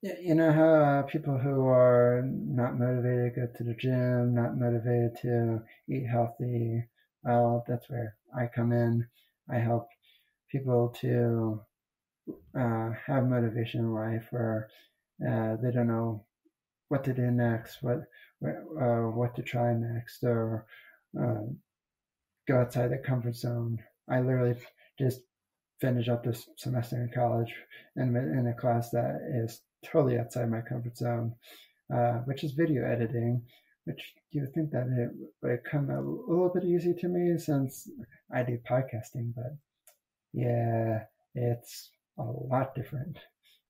You know how people who are not motivated to go to the gym, not motivated to eat healthy, well, that's where I come in. I help people to have motivation in life where they don't know what to do next, what to try next, or uh, go outside their comfort zone. I literally just finished up this semester in college in a class that is totally outside my comfort zone, which is video editing, which you would think that it would come a little bit easy to me since I do podcasting, but yeah, it's a lot different.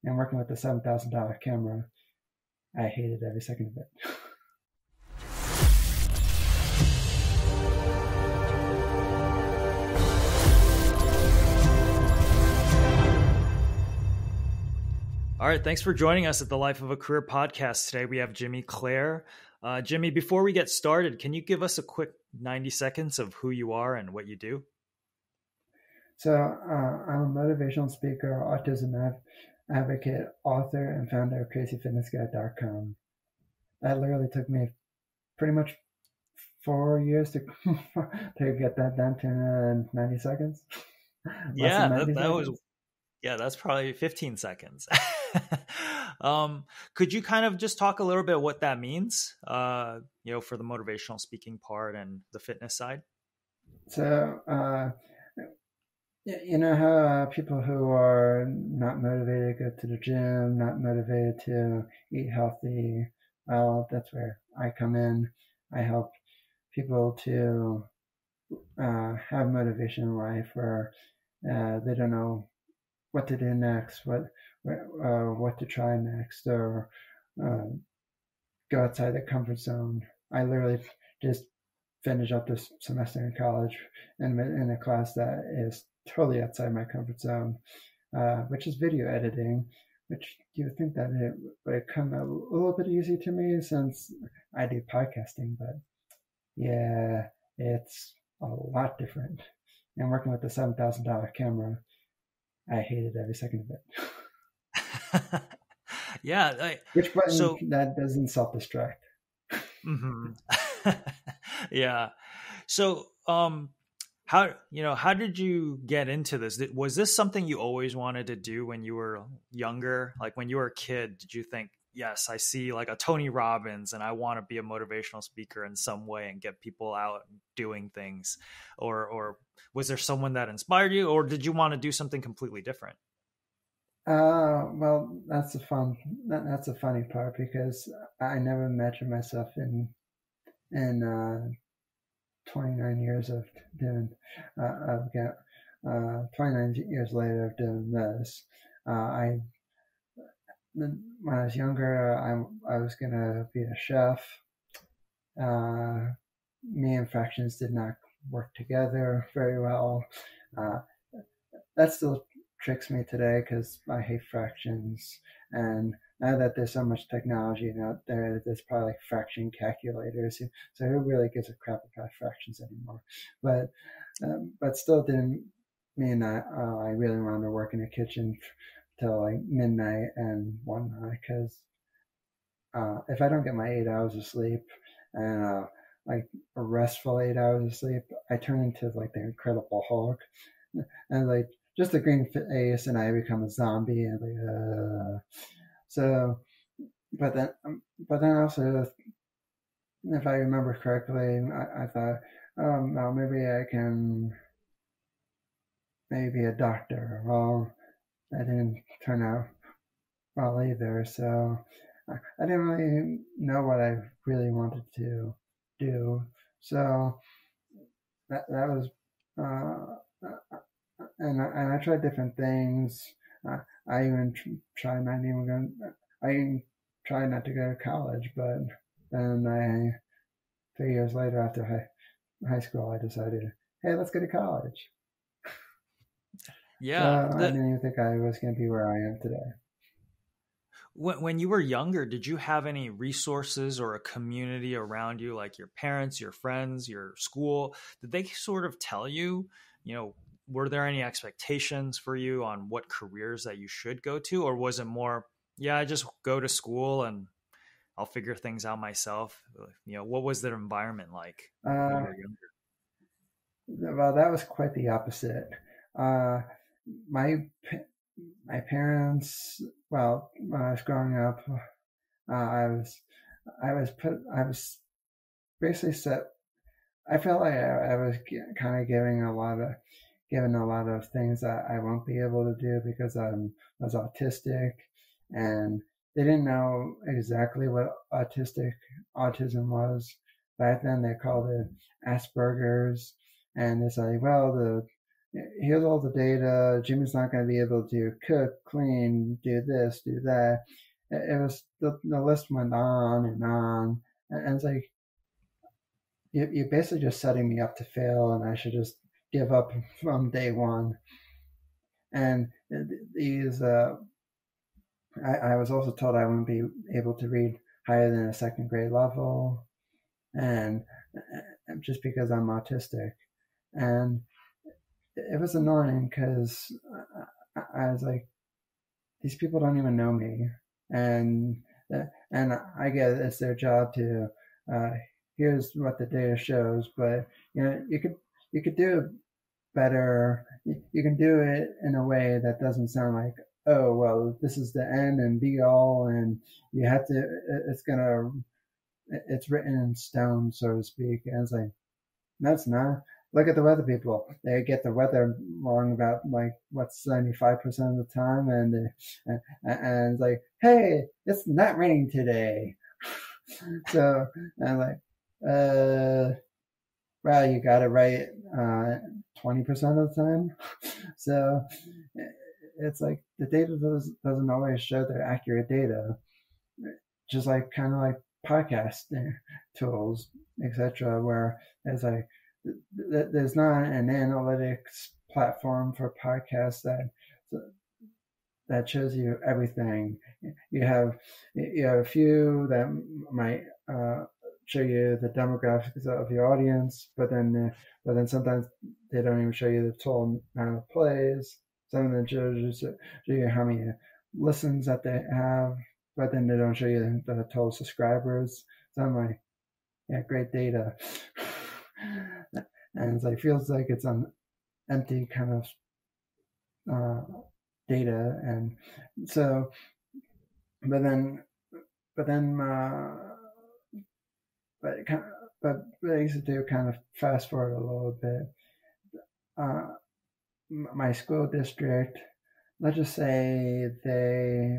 And working with a $7,000 camera, I hated every second of it. All right, thanks for joining us at the Life of a Career podcast. Today we have Jimmy Clare. Jimmy, before we get started, can you give us a quick 90 seconds of who you are and what you do? So I'm a motivational speaker, autism advocate, author, and founder of crazyfitnessguy.com. That literally took me pretty much 4 years to get that done to 90 seconds. Less than Yeah, 90 that was, seconds. that's probably 15 seconds. Could you kind of just talk a little bit what that means, for the motivational speaking part and the fitness side? So, you know how people who are not motivated go to the gym, not motivated to eat healthy, well, that's where I come in. I help people to have motivation in life where they don't know what to do next, what to try next, or uh, go outside their comfort zone. I literally just finished up this semester in college in a class that is totally outside my comfort zone, which is video editing, which you would think that it would come a little bit easy to me since I do podcasting, but yeah, it's a lot different. And working with a $7,000 camera, I hated every second of it. Yeah. Which button So, that doesn't self-destruct? mhm. Yeah. So, how did you get into this? Was this something you always wanted to do when you were younger? Like when you were a kid, did you think, yes, I see like a Tony Robbins and I want to be a motivational speaker in some way and get people out doing things? Or was there someone that inspired you, or did you want to do something completely different? Well, that's a funny part because I never measured myself in 29 years of doing of get 29 years later of doing this. I When I was younger, I was gonna be a chef. Uh, Me and fractions did not work together very well. Uh, that still tricks me today because I hate fractions. And now that there's so much technology out there, there's probably like fraction calculators. So who really gives a crap about fractions anymore? But still didn't mean that I really wanted to work in the kitchen till like midnight and whatnot. Because if I don't get my 8 hours of sleep and like a restful 8 hours of sleep, I turn into like the Incredible Hulk, and like just a green face, and I become a zombie, and like so. But then, also, if I remember correctly, I thought, well, maybe I can maybe be a doctor. Well, that didn't turn out well either. So I didn't really know what I really wanted to do. So that was, and I tried different things. I even tried not even going. I even tried not to go to college, but then 3 years later, after high school, I decided, hey, let's go to college. So Yeah. I didn't even think I was going to be where I am today. When you were younger, did you have any resources or a community around you, like your parents, your friends, your school? Did they sort of tell you, were there any expectations for you on what careers that you should go to? Or was it more Yeah, I just go to school and I'll figure things out myself. What was their environment like when you Uh, were younger? well, that was quite the opposite. Uh, my my parents, well, when I was growing up, I was basically set. I felt like I was kind of given a lot of things that I won't be able to do because I was autistic, and they didn't know exactly what autism was. Back then, they called it Asperger's, and it's like, well, the here's all the data. Jimmy's not going to be able to cook, clean, do this, do that. It was the list went on and on, and it's like you're basically just setting me up to fail, and I should just give up from day one. And these, I was also told I wouldn't be able to read higher than a second grade level, and just because I'm autistic, and it was annoying because I was like, these people don't even know me, and and I get it's their job to uh, here's what the data shows, but you could do better. You can do it in a way that doesn't sound like, oh well, this is the end and be all, and you have to. It's gonna. It's written in stone, so to speak. And it's like that's not. Look at the weather people. They get the weather wrong about like what 75% of the time, and it's like, hey, it's not raining today. So I'm like, well, you got it right 20% of the time. So it's like the data doesn't always show the accurate data, just like kind of like podcast tools, etc., where it's like there's not an analytics platform for podcasts that shows you everything. You have a few that might show you the demographics of your audience, but then sometimes they don't even show you the total amount of plays. Some of them show you how many listens that they have, but then they don't show you the total subscribers. So I'm like, yeah, great data. And it's like feels like it's an empty kind of uh, data, and so but then but then but it kind of, but I used to kind of fast forward a little bit. Uh, my school district, let's just say they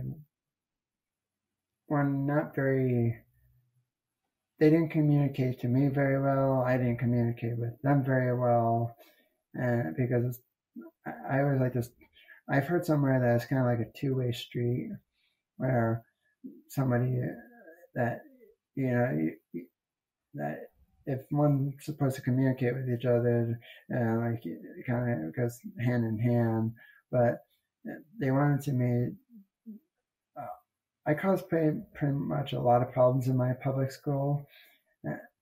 were not very. They didn't communicate to me very well. I didn't communicate with them very well, and because I always like this. I've heard somewhere that it's kind of like a two-way street where somebody that you know that if one's supposed to communicate with each other, like it kind of goes hand in hand. But they wanted to me. Uh, I caused pretty much a lot of problems in my public school,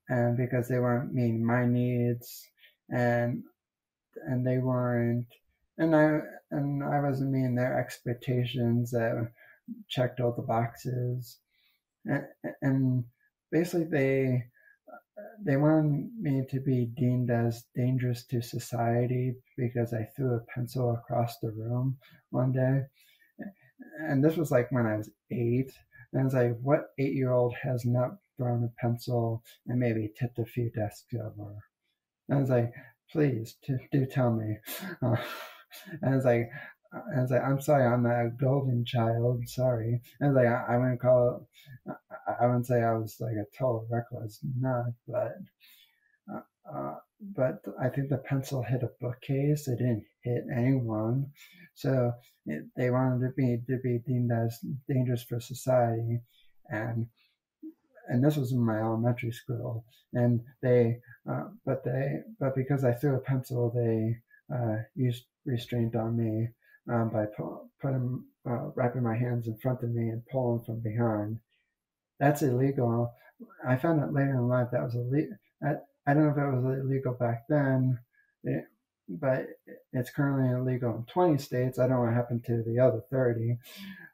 and because they weren't meeting my needs, and they weren't, and I wasn't meeting their expectations that checked all the boxes, and, and basically they wanted me to be deemed as dangerous to society because I threw a pencil across the room one day. And this was like when I was 8. And I was like, what 8-year-old has not thrown a pencil and maybe tipped a few desks over? And I was like, please do tell me. Uh, and I was like, I'm sorry, I'm a golden child. Sorry. And I was like, I wouldn't call it, I wouldn't say I was like a total reckless nut, uh, but I think the pencil hit a bookcase. It didn't hit anyone. So they wanted to be deemed as dangerous for society. And this was in my elementary school, and but because I threw a pencil, they used restraint on me by wrapping my hands in front of me and pulling from behind. That's illegal. I found out later in life that was illegal. I don't know if it was illegal back then. but it's currently illegal in 20 states. I don't know what happened to the other 30.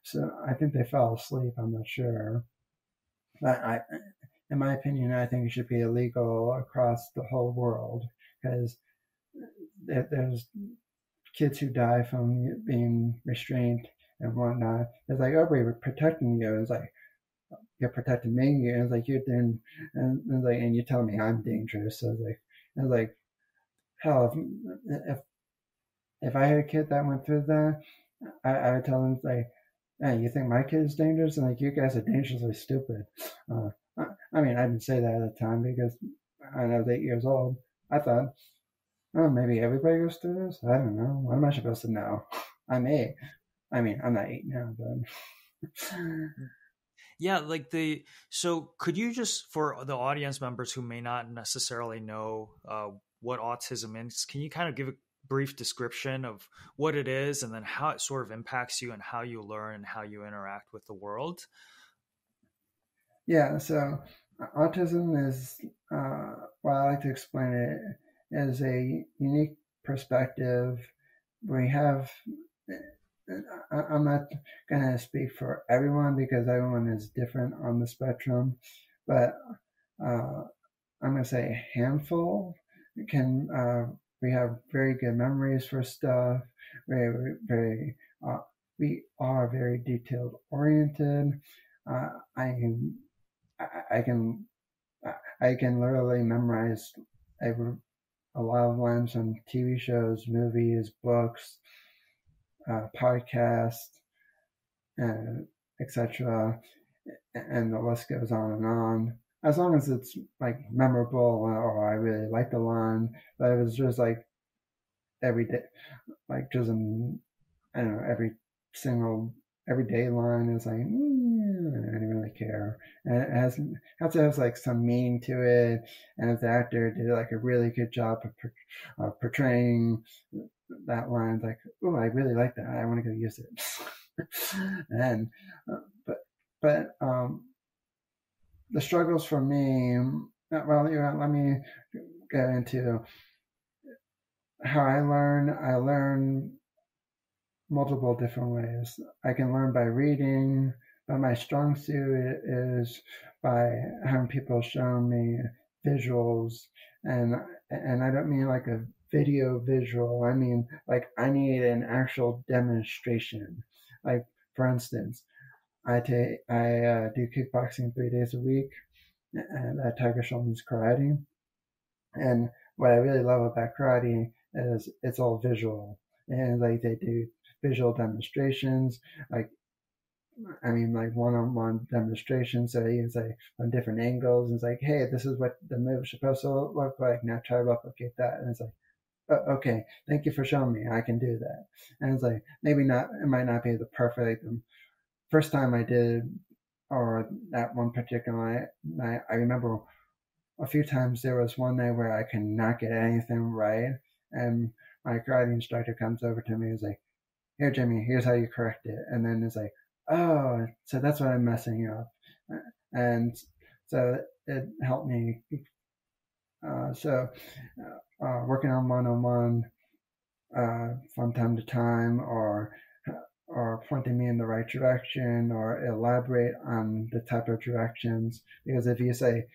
So I think they fell asleep. I'm not sure. But in my opinion, I think it should be illegal across the whole world because there's kids who die from being restrained and whatnot. It's like, oh, we're protecting you. It's like, you're protecting me. And it's like, you're doing, and it's like, and you tell me I'm dangerous. So it's like, hell, if I had a kid that went through that, I would tell them, like, hey, you think my kid is dangerous? And like, you guys are dangerously stupid. Uh, I mean, I didn't say that at the time because I was 8 years old. I thought, oh, maybe everybody goes through this. I don't know. What am I supposed to know? I'm 8. I mean, I'm not 8 now, but Yeah, so could you just, for the audience members who may not necessarily know what autism is, can you kind of give a brief description of what it is and then how it sort of impacts you and how you learn and how you interact with the world? yeah. So autism is, well, I like to explain it as a unique perspective. We have I'm not going to speak for everyone because everyone is different on the spectrum, but uh, I'm going to say a handful can, we have very good memories for stuff, very, we are very detailed oriented. Uh, I can, I can, I can literally memorize a, a lot of lines from TV shows, movies, books, podcasts, and etc. And the list goes on and on. As long as it's like memorable or I really like the line, but if it's just like every day, like just I don't know, single everyday line is like, I don't really care. And it has to have like some meaning to it. And if the actor did like a really good job of portraying that line, like, oh, I really like that. I want to go use it. and but the struggles for me. Well, let me get into how I learn. I learn multiple different ways. I can learn by reading, but my strong suit is by having people show me visuals, and I don't mean like a video visual. I mean like I need an actual demonstration. Like for instance, I do kickboxing 3 days a week, and Tiger Schulman's karate. And what I really love about karate is it's all visual, and like they do visual demonstrations, like I mean like one-on-one demonstrations. So you say on different angles, and it's like, hey, this is what the move is supposed to look like. Now try to replicate that, and it's like, oh, okay, thank you for showing me. I can do that. And it's like maybe not, it might not be the perfect. First time I did, or that one particular night, I remember a few times there was one night where I could not get anything right, and my karate instructor comes over to me and is like, "Here, Jimmy, here's how you correct it," and then it's like, "Oh, so that's what I'm messing up," and so it helped me. So working on one-on-one from time to time, or pointing me in the right direction, or elaborate on the type of directions. Because if you say,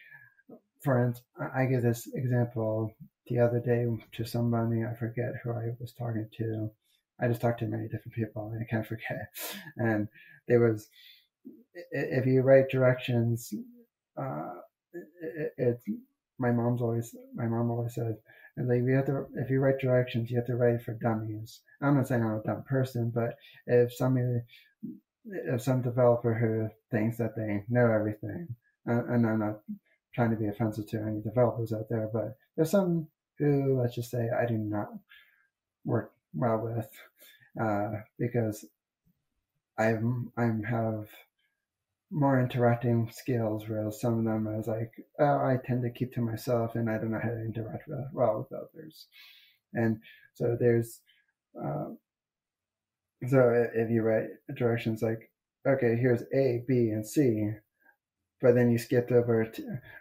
for instance, I give this example the other day to somebody, I forget who I was talking to. I just talked to many different people and I can't forget. And there was, if you write directions, uh, it's my mom always said, like, if you write directions, you have to write it for dummies. I'm not saying I'm a dumb person, but if some developer who thinks that they know everything, and I'm not trying to be offensive to any developers out there, but there's some who, let's just say, I do not work well with, because I have more interacting skills, whereas some of them I was like, oh, I tend to keep to myself and I don't know how to interact well with others. And so there's, uh, so if you write directions like, okay, here's A, B, and C, but then you skipped over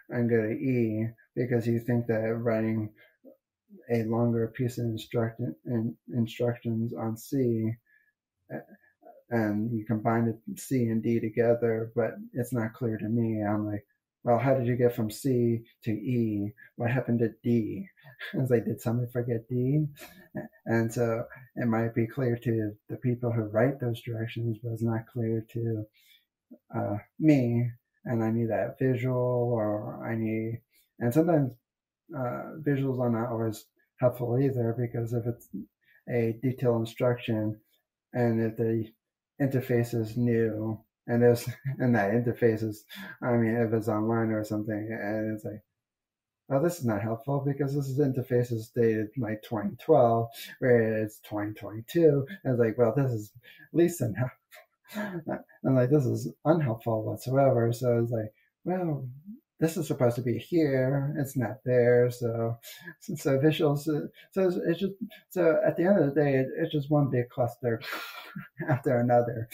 and go to E because you think that writing a longer piece of instructions on C, and you combine the C and D together, but it's not clear to me. I'm like, well, how did you get from C to E? What happened to D? I was like, did somebody forget D? And so it might be clear to the people who write those directions, but it's not clear to me. And I need that visual, or and sometimes visuals are not always helpful either, because if it's a detailed instruction and if the interface is new and there's and that interface is, I mean, if it's online or something, and it's like, oh, this is not helpful because this interface is dated like 2012, where it's 2022. And it's like, well, this is least enough. And like, this is unhelpful whatsoever. So it's like, well, this is supposed to be here, it's not there. So visuals, so it's just, so at the end of the day, it's just one big cluster after another,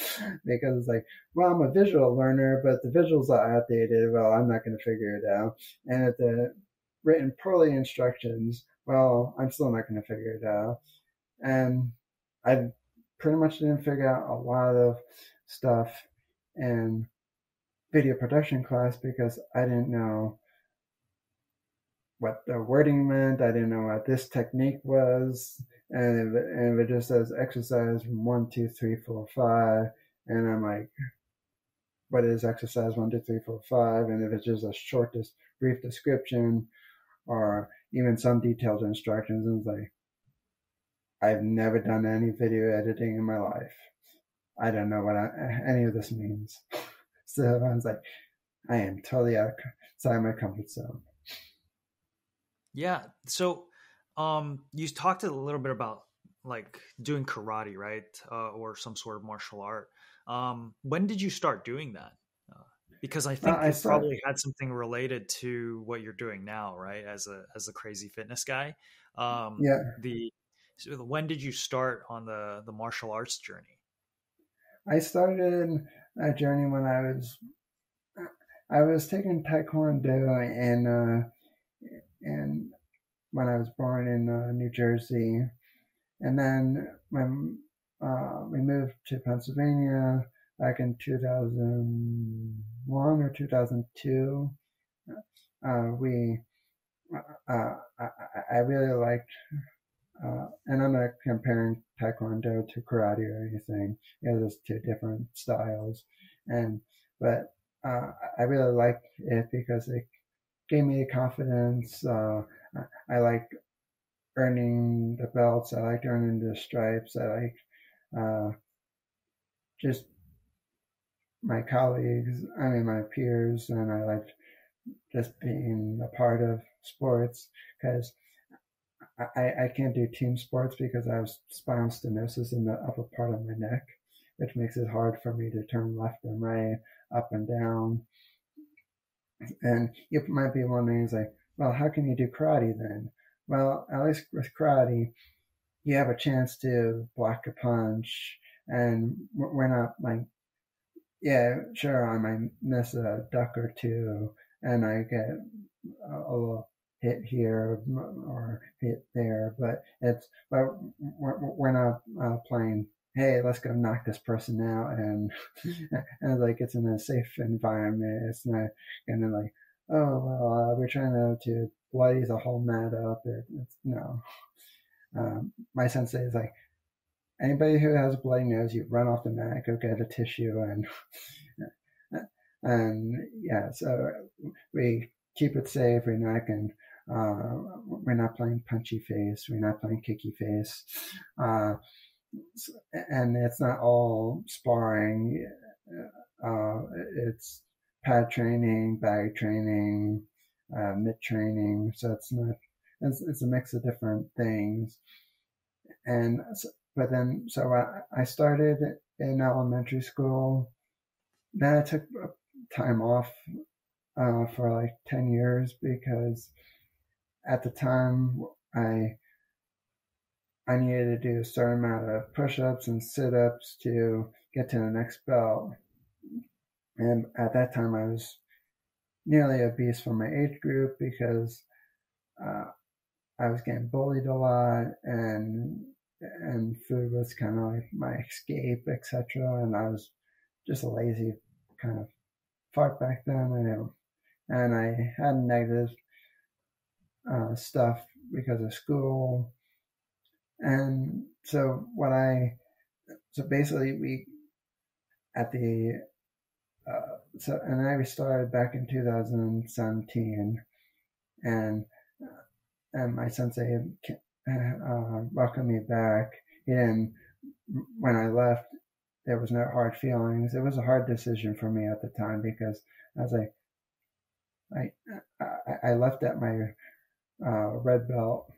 because it's like, well, I'm a visual learner, but the visuals are outdated. Well, I'm not going to figure it out. And if the written poorly instructions, well, I'm still not going to figure it out. And I pretty much didn't figure out a lot of stuff in video production class because I didn't know what the wording meant. I didn't know what this technique was. And if it just says exercise 1, 2, 3, 4, 5, and I'm like, what is exercise 1, 2, 3, 4, 5? And if it's just a short, brief description, or even some detailed instructions, and it's like, I've never done any video editing in my life. I don't know what any of this means. So I was like, I am totally outside my comfort zone. Yeah. So, you talked a little bit about like doing karate, right? Or some sort of martial art. When did you start doing that? Uh, because I think I it start, probably had something related to what you're doing now, right? As a crazy fitness guy. yeah, The so when did you start on the martial arts journey? I started a journey when I was taking Taekwondo and when I was born in New Jersey, and then when we moved to Pennsylvania back in 2001 or 2002, we I really liked, and I'm not comparing Taekwondo to karate or anything. There's two different styles, and but I really liked it because it gave me confidence. I liked earning the belts. I liked earning the stripes. I liked uh, just my colleagues. I mean, my peers, and I liked just being a part of sports, because I can't do team sports because I have spinal stenosis in the upper part of my neck, which makes it hard for me to turn left and right, up and down. And you might be wondering, is like, well, how can you do karate then? Well, at least with karate, you have a chance to block a punch, and we're not like, yeah, sure, I might miss a duck or two, and I get a little hit here or hit there, but we're not playing, hey, let's go knock this person out, and like, it's in a safe environment. It's not gonna like, oh well, we're trying to bloody the whole mat up. It's no. My sensei is like, anybody who has a bloody nose, you run off the mat, go get a tissue, and yeah, so we keep it safe. We're not playing punchy face. We're not playing kicky face, uh, and it's not all sparring. Uh, it's pad training, bag training, mitt training. So it's not. It's a mix of different things, and so, but then so I started in elementary school. Then I took time off for like 10 years because at the time I I needed to do a certain amount of push-ups and sit-ups to get to the next belt. And at that time I was nearly obese for my age group because uh, I was getting bullied a lot, and food was kind of like my escape, etc. And I was just a lazy kind of fuck back then, and I had negative stuff because of school, and so basically we at the and I started back in 2017, and my sensei welcomed me back. He didn't, when I left, there was no hard feelings. It was a hard decision for me at the time because I was like, I left at my red belt,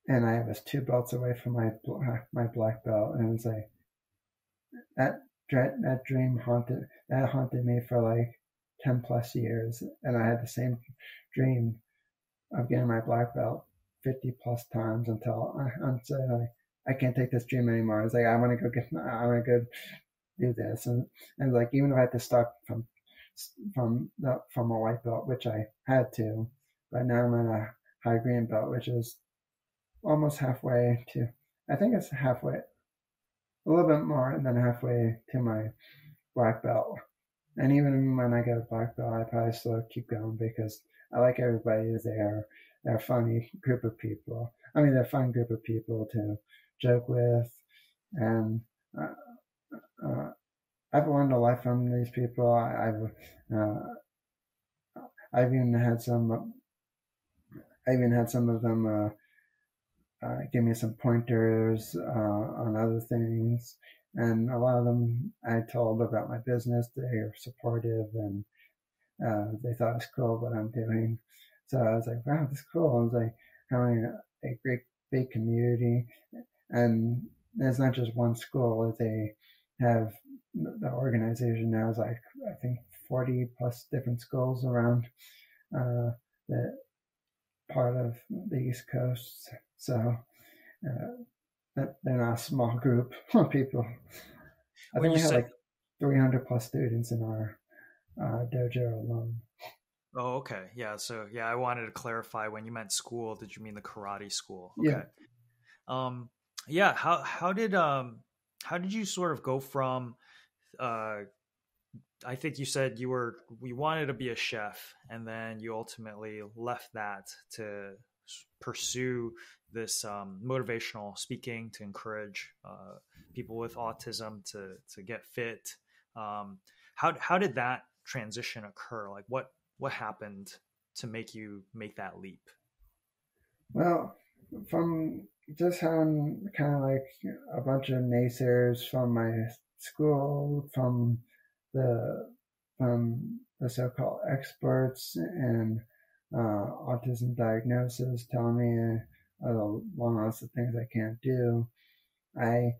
and I was 2 belts away from my black belt, and it was like that dream haunted me for like 10 plus years, and I had the same dream of getting my black belt 50 plus times until I can't take this dream anymore. I was like, I want to go do this, and like even if I had to start from a white belt, which I had to, but now I'm at a high green belt, which is almost halfway to, I think it's halfway, a little bit more than halfway to my black belt. And even when I get a black belt, I probably still keep going because I like everybody there. They're a funny group of people. I mean, they're a fun group of people to joke with, and uh, I've learned a lot from these people. I've even had some. I even had some of them give me some pointers on other things, and a lot of them I told about my business. They are supportive, and they thought it was cool what I'm doing. So I was like, wow, this is cool. I was like having a great big community, and there's not just one school. They have the organization now is like I think 40 plus different schools around the part of the East Coast. So they're not a small group of people. I When think you we had say, like 300 plus students in our dojo alone. oh, okay, yeah. So yeah, I wanted to clarify when you meant school. Did you mean the karate school? Yeah. Okay. Um, yeah. How did you sort of go from uh I think you said we wanted to be a chef, and then you ultimately left that to pursue this motivational speaking to encourage people with autism to get fit. Um, how did that transition occur? Like what happened to make you make that leap? Well, from just having kind of like a bunch of naysayers from my school, the from the so-called experts and autism diagnosis telling me a long list of things I can't do. I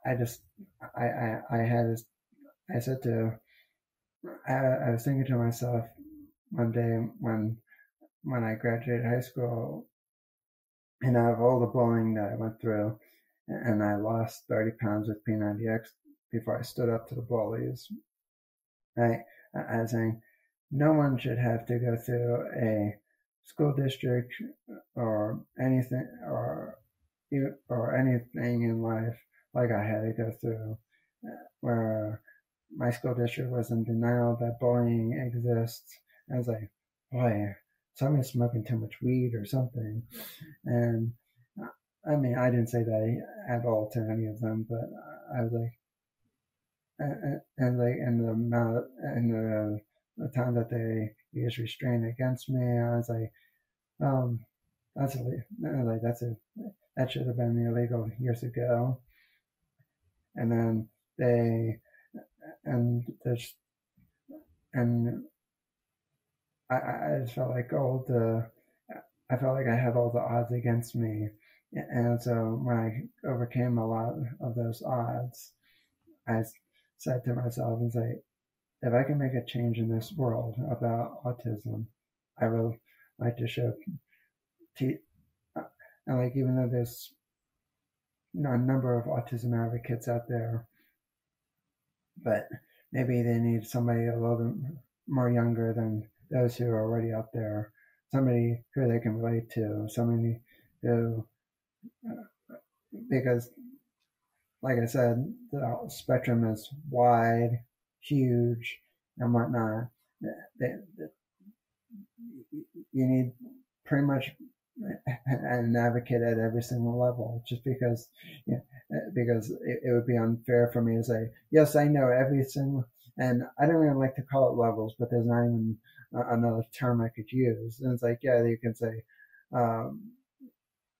I just I had this, I said to I was thinking to myself one day when I graduated high school, and out of all the bullying that I went through, and I lost 30 pounds with P90X before I stood up to the bullies, I was saying no one should have to go through a school district or anything or anything in life like I had to go through, where my school district was in denial that bullying exists. I was like, boy, somebody's smoking too much weed or something. And I mean, I didn't say that at all to any of them, but I was like, and like in the amount and the time that they used restraint against me, I was like, um, that's like that should have been illegal years ago. And then they and there's and I just felt like I felt like I had all the odds against me, and so when I overcame a lot of those odds, I said to myself and say, if I can make a change in this world about autism, I would like to show, and like even though there's a number of autism advocates out there, but maybe they need somebody a little bit more younger than those who are already out there. somebody who they can relate to, somebody who, because like I said, the spectrum is wide, huge, and whatnot. You need pretty much an advocate at every single level, just because, you know, because it would be unfair for me to say, yes, I know every single, and I don't even like to call it levels, but there's not even another term I could use. And it's like, yeah, you can say, um,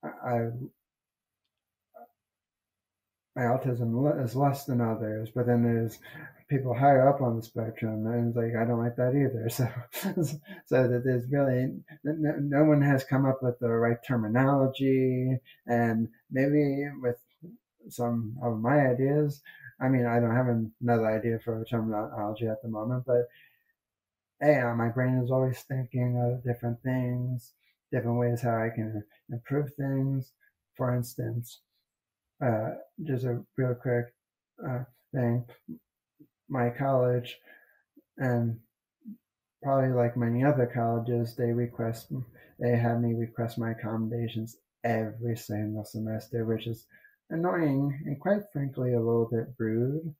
I my autism is less than others, but then there's people higher up on the spectrum, and it's like I don't like that either. So that there's really no one has come up with the right terminology, and maybe with some of my ideas. I mean, I don't have another idea for a terminology at the moment, but hey, my brain is always thinking of different things, different ways how I can improve things. For instance, uh, just a real quick uh, thing. My college, and probably like many other colleges, they have me request my accommodations every single semester, which is annoying and quite frankly a little bit rude.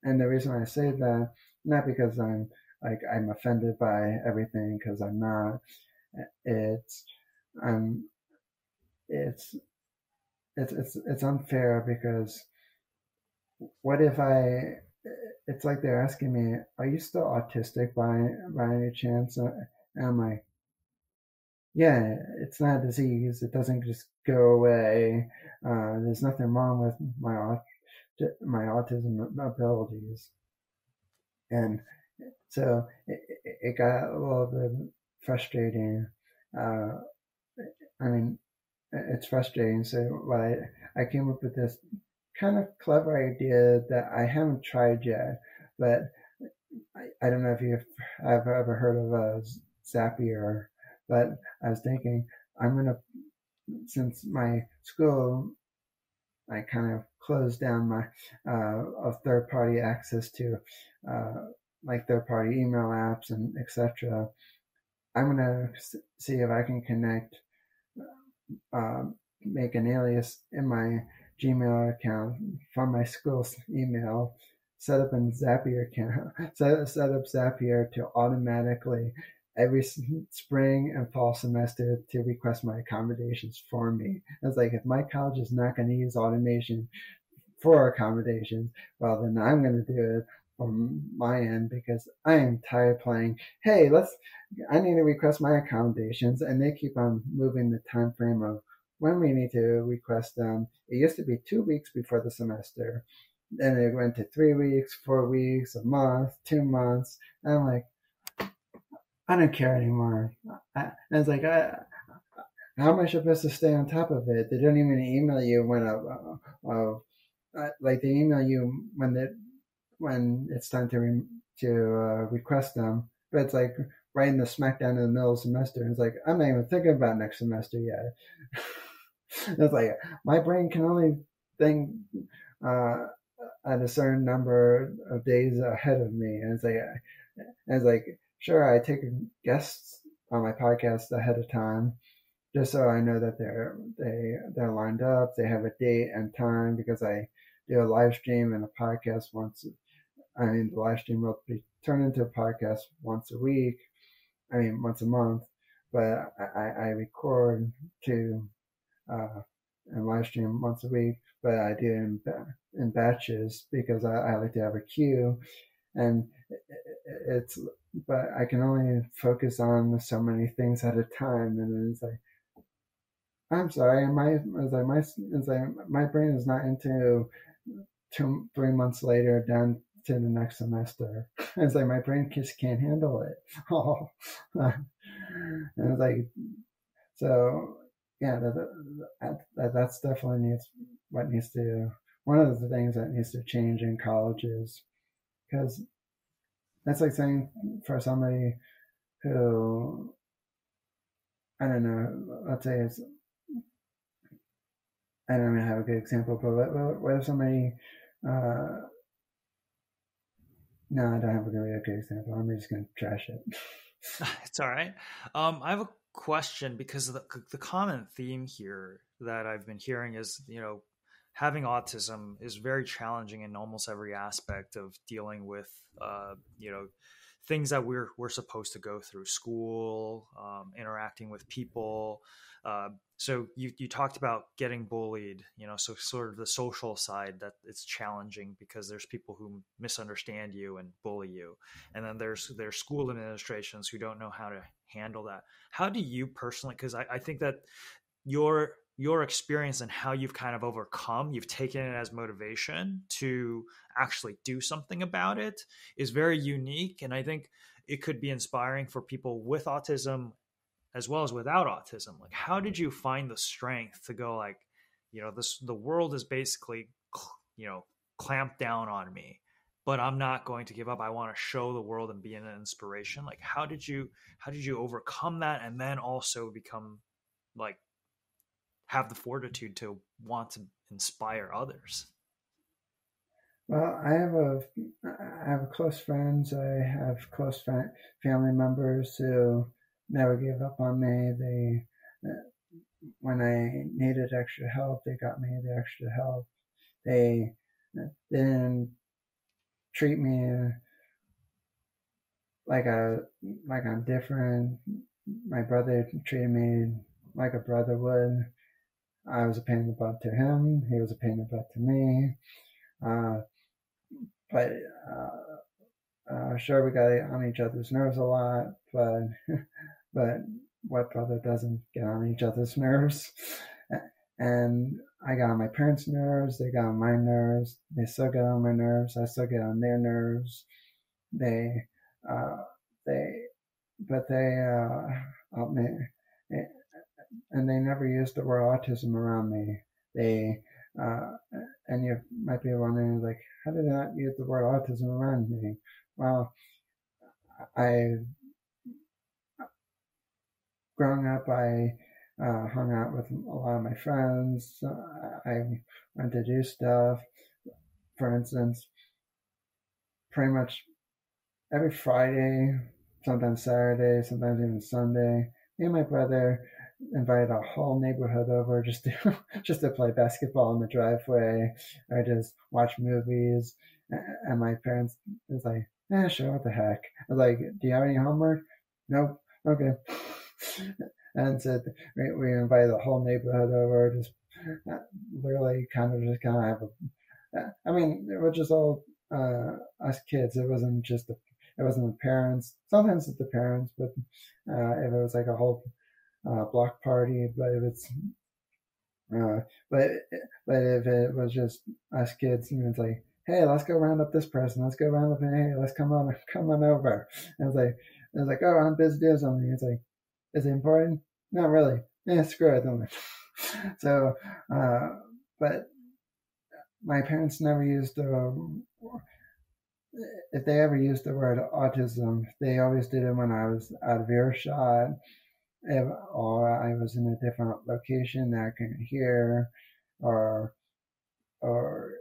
And the reason I say that, not because I'm offended by everything, because I'm not. It's um it's it's unfair because what if it's like they're asking me, are you still autistic by any chance? And I'm like, yeah, it's not a disease. It doesn't just go away. There's nothing wrong with my autism abilities. And so it got a little bit frustrating. Uh, I mean, it's frustrating. So I came up with this kind of clever idea that I haven't tried yet, but I don't know if you've have ever heard of Zapier, but I was thinking I'm gonna, since my school, I kind of closed down my of third party access to uh, like third party email apps and etc. I'm gonna see if I can connect, make an alias in my Gmail account from my school's email, set up a Zapier account, set up Zapier to automatically every spring and fall semester to request my accommodations for me. It's like if my college is not going to use automation for accommodations, well, then I'm going to do it from my end because I am tired playing. Hey, I need to request my accommodations, and they keep on moving the time frame of when we need to request them. It used to be 2 weeks before the semester. Then it went to 3 weeks, 4 weeks, a month, 2 months. And I'm like, I don't care anymore. And it's like, how am I supposed to stay on top of it? They don't even email you like they email you when it's time to request them, but it's like right in the smackdown in the middle of the semester. It's like I'm not even thinking about next semester yet. It's like my brain can only think uh, at a certain number of days ahead of me, and it's like sure I take guests on my podcast ahead of time, just so I know that they're lined up. They have a date and time because I do a live stream and a podcast once. I mean, the live stream will be turned into a podcast once a week. I mean, once a month. But I record to and live stream once a week. But I do in batches because I like to have a queue, and it's but I can only focus on so many things at a time, and it's like I'm sorry, my brain is not into 2 3 months later down to the next semester. It's like my brain just can't handle it. Oh, and it's like so. Yeah, that's definitely needs to one of the things that needs to change in colleges because that's like saying for somebody who I don't know, let's say it's I don't even have a good example, but what if somebody uh, no, I don't have a really good example. I'm just gonna trash it. It's all right. I have a question, because the common theme here that I've been hearing is, having autism is very challenging in almost every aspect of dealing with, things that we're supposed to go through: school, interacting with people. So you talked about getting bullied, so sort of the social side, that it's challenging because there's people who misunderstand you and bully you, and then there's school administrations who don't know how to handle that. How do you personally? Because I think that your experience and how you've kind of overcome, you've taken it as motivation to actually do something about it, is very unique. And I think it could be inspiring for people with autism as well as without autism. Like, how did you find the strength to go, like, the world is basically, clamped down on me, but I'm not going to give up. I want to show the world and be an inspiration. Like, how did you overcome that, and then also become, like, have the fortitude to want to inspire others? Well, I have close friends. I have close family members who never gave up on me. When I needed extra help, they got me the extra help. They didn't treat me like I'm different. My brother treated me like a brother would. I was a pain in the butt to him. He was a pain in the butt to me. Uh, but sure, we got on each other's nerves a lot. But what brother doesn't get on each other's nerves? And I got on my parents' nerves. They got on my nerves. They still get on my nerves. I still get on their nerves. They, uh, they, but they help me, and they never used the word autism around me. They, uh, and you might be wondering, like, how did they not use the word autism around me? Well, I, growing up, I hung out with a lot of my friends. I went to do stuff. For instance, pretty much every Friday, sometimes Saturday, sometimes even Sunday, me and my brother invited a whole neighborhood over just to just to play basketball in the driveway or just watch movies. And my parents was like, sure, what the heck? I was like, do you have any homework? Nope. Okay. And so we invited the whole neighborhood over, just literally kind of have I mean, it was just all us kids. It wasn't the parents. Sometimes it's the parents, but if it was like a whole block party, uh, but but if it was just us kids, and it's like, hey, let's go round up this person. Let's go round up, and hey, let's come on over. And it's like, oh, I'm busy doing something. It's like, is it important? Not really. Yeah, screw it. Don't so, but my parents never used the. If they ever used the word autism, they always did it when I was out of earshot, or I was in a different location that I couldn't hear, or or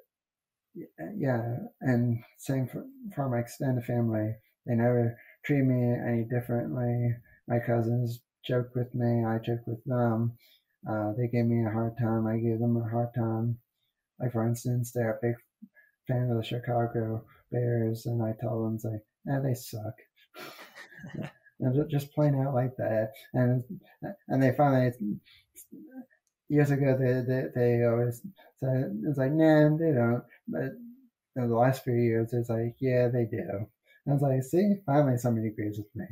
yeah, and same for my extended family. They never treated me any differently. My cousins joked with me. I joked with them. They gave me a hard time. I gave them a hard time. Like, for instance, they're a big fan of the Chicago Bears, and I told them, like, they suck. And just plain out like that. And they finally, years ago, they always said, it's like, nah, they don't. But in the last few years, it's like, yeah, they do. And I was like, see, finally somebody agrees with me.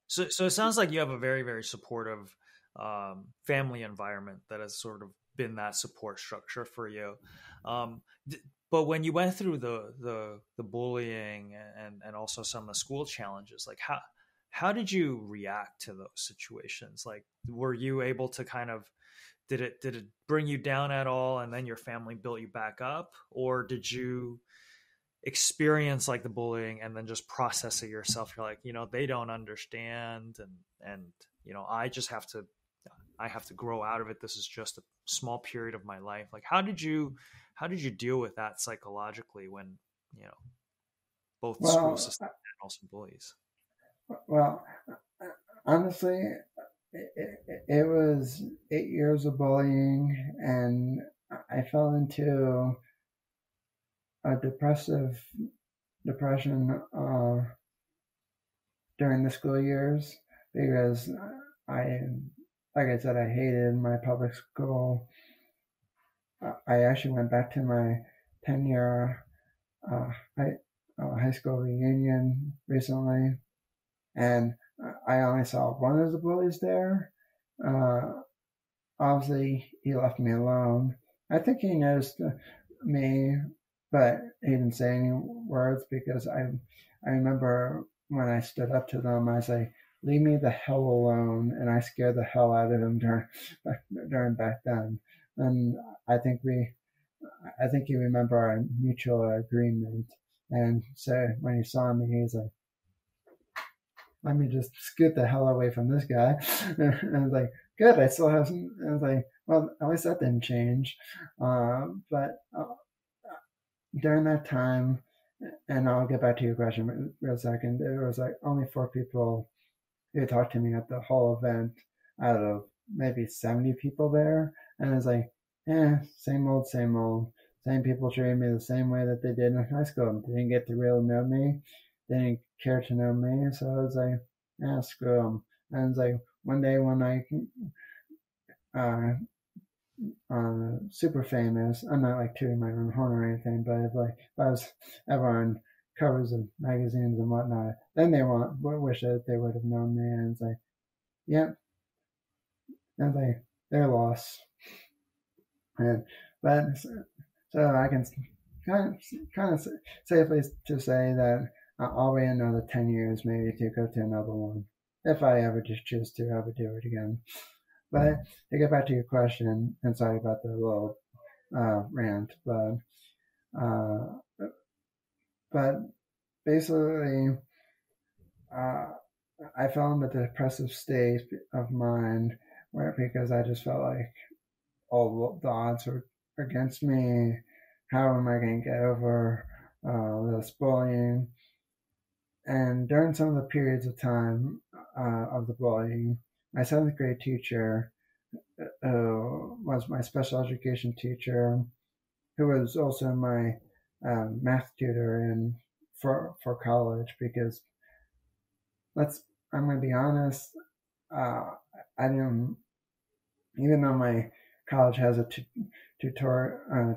So it sounds like you have a very, very supportive family environment that has sort of been that support structure for you. But when you went through the bullying and also some of the school challenges, like, how did you react to those situations? Like, were you able to kind of, did it bring you down at all, and then your family built you back up, or did you experience like the bullying and then just process it yourself? You're like, they don't understand, and I have to grow out of it. This is just a small period of my life. Like, how did you deal with that psychologically when, both the school Well, system and also bullies? Well, honestly, it was 8 years of bullying, and I fell into a depression during the school years because I, like I said, I hated my public school. I actually went back to my 10-year uh, high, high school reunion recently, and I only saw one of the bullies there. Uh, Obviously, he left me alone. I think he noticed me, but he didn't say any words because I remember when I stood up to them, I was like, "Leave me the hell alone," and I scared the hell out of him during back then. And I think we, I think you remember our mutual agreement. And so when he saw me, he's like, let me just scoot the hell away from this guy. And I was like, good, I still have some. I was like, well, at least that didn't change. But during that time, and I'll get back to your question real second, there was like only 4 people who talked to me at the whole event out of maybe 70 people there. And I was like, same old, same old. Same people treated me the same way that they did in high school. They didn't get to really know me. They didn't care to know me. So I was like, screw them. And it's like one day when I uh, super famous, I'm not like tooting my own horn or anything, but if I was ever on covers of magazines and whatnot, then they wish that they would have known me. And it's like, yep, and they're lost. And but so I can kind of safely to say that I'll wait another 10 years maybe to go to another one if I ever just choose to ever do it again. But to get back to your question, and sorry about the little rant, uh, but basically, uh, I fell in a depressive state of mind where because I just felt like all the odds were against me. How am I going to get over this bullying? And during some of the periods of time of the bullying, my seventh grade teacher, was my special education teacher, who was also my math tutor for college. Because let's, I'm going to be honest, uh, I didn't, even though my college has a tutoring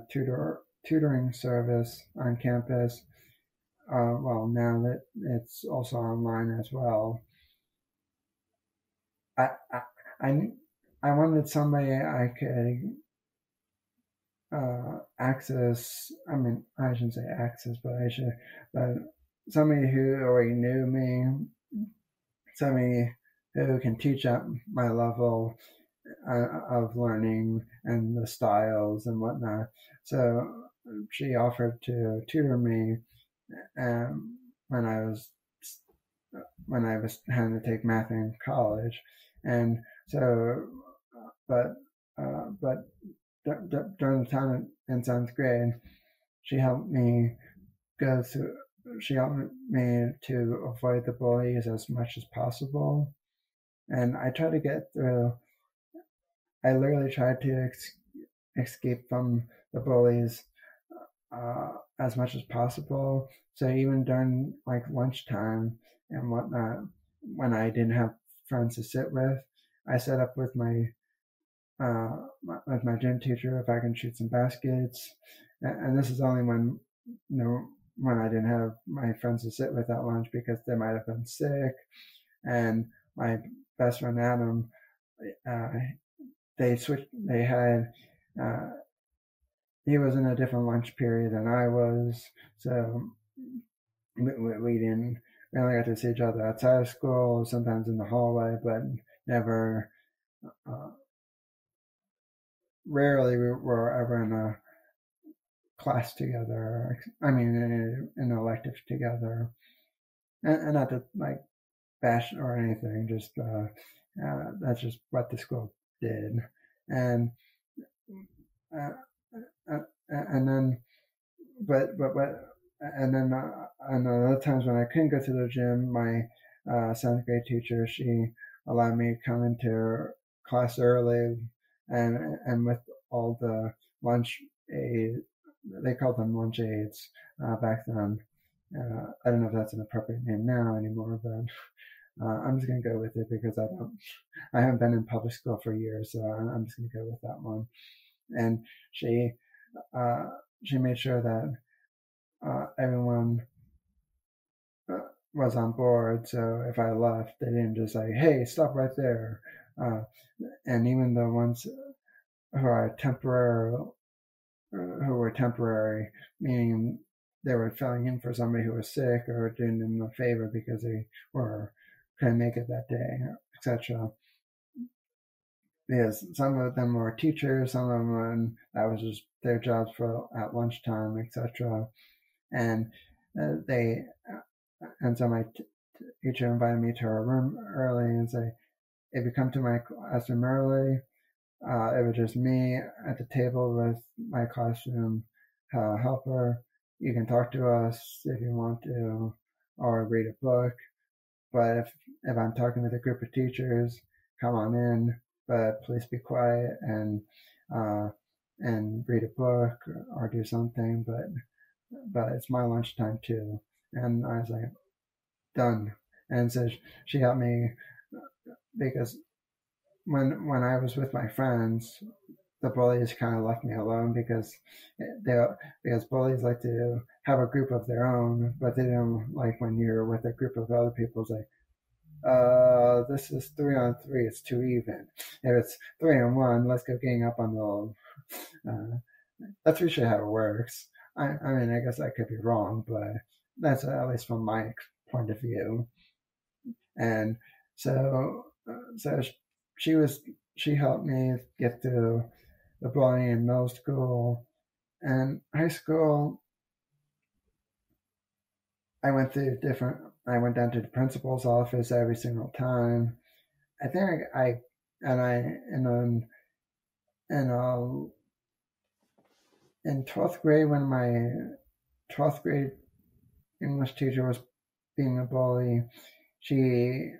service on campus. Well, now that it's also online as well, I I I, I wanted somebody I could access. I mean, I shouldn't say access, but somebody who already knew me, somebody who can teach at my level of learning and the styles and whatnot. So she offered to tutor me um, when I was having to take math in college, and so but but during the time in seventh grade, she helped me go through. She helped me to avoid the bullies as much as possible, and I tried to get through. I literally tried to escape from the bullies as much as possible. So even during like lunchtime and whatnot, when I didn't have friends to sit with, I set up with my gym teacher if I can shoot some baskets. And this is only when I didn't have my friends to sit with at lunch because they might have been sick. And my best friend Adam, uh, they switched. They had uh, he was in a different lunch period than I was, so we didn't we only got to see each other outside of school, sometimes in the hallway, but never. Uh, Rarely we were ever in a class together. I mean, in an elective together, and not to like bash or anything. Just that's just what the school did, and uh, and then but and then and other times when I couldn't go to the gym, my seventh grade teacher, she allowed me to come into her class early, and with all the lunch aid, they called them lunch aides back then. I don't know if that's an appropriate name now anymore, but I'm just gonna go with it because I haven't been in public school for years, so I'm just gonna go with that one. And she uh, she made sure that everyone was on board. So if I left, they didn't just say, "Hey, stop right there." Uh, and even the ones who are temporary, meaning they were filling in for somebody who was sick or doing them a favor because they were couldn't make it that day, etc. Because some of them were teachers, some of them that was just their jobs for at lunchtime, etc. And they and so my teacher invited me to her room early and say, "If you come to my classroom early, it was just me at the table with my classroom helper. You can talk to us if you want to, or read a book. But if I'm talking with a group of teachers, come on in. But please be quiet uh, and read a book or do something. But it's my lunchtime too." And I was like, "Done." And so she helped me because when I was with my friends, the bullies kind of left me alone they because bullies like to have a group of their own, but they don't like when you're with a group of other people. It's like, this is 3-on-3. It's too even. If it's 3-on-1, let's go gang up on the. That's usually how it works. I mean, I guess I could be wrong, but that's at least from my point of view. And so, so she was she helped me get through the bullying in middle school and high school. I went through different. I went down to the principal's office every single time. I think I and I in in 12th grade when my 12th grade English teacher was being a bully, she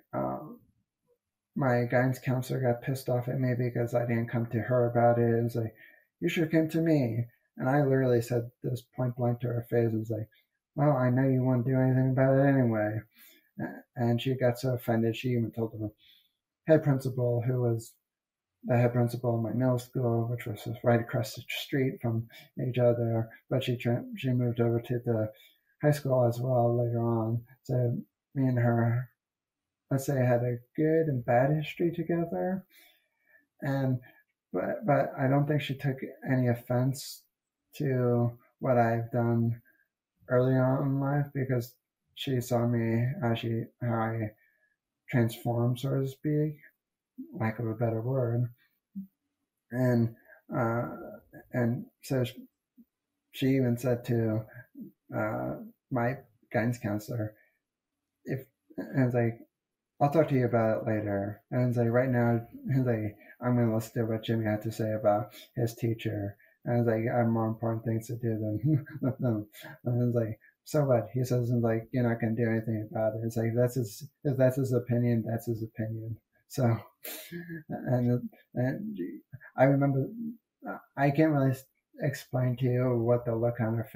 my guidance counselor got pissed off at me because I didn't come to her about it. It was like, "You should have come to me." And I literally said this point blank to her face. It was like, "Well, I know you won't do anything about it anyway." And she got so offended, she even told the head principal, who was the head principal of my middle school, which was right across the street from each other. But she moved over to the high school as well later on. So me and her, let's say, had a good and bad history together. And but I don't think she took any offense to what I've done early on in life because she saw me how I transformed, so to speak, lack of a better word, and uh, and so she even said to my guidance counselor, if and it's like, "I'll talk to you about it later." And it's like, right now, it's like, I'm going to listen to what Jimmy had to say about his teacher. And it's like, I have more important things to do than with them. And it's like, so what? He says, like, you're not going to do anything about it. It's like, if that's his opinion, that's his opinion. So, and I remember, I can't really explain to you what the look on her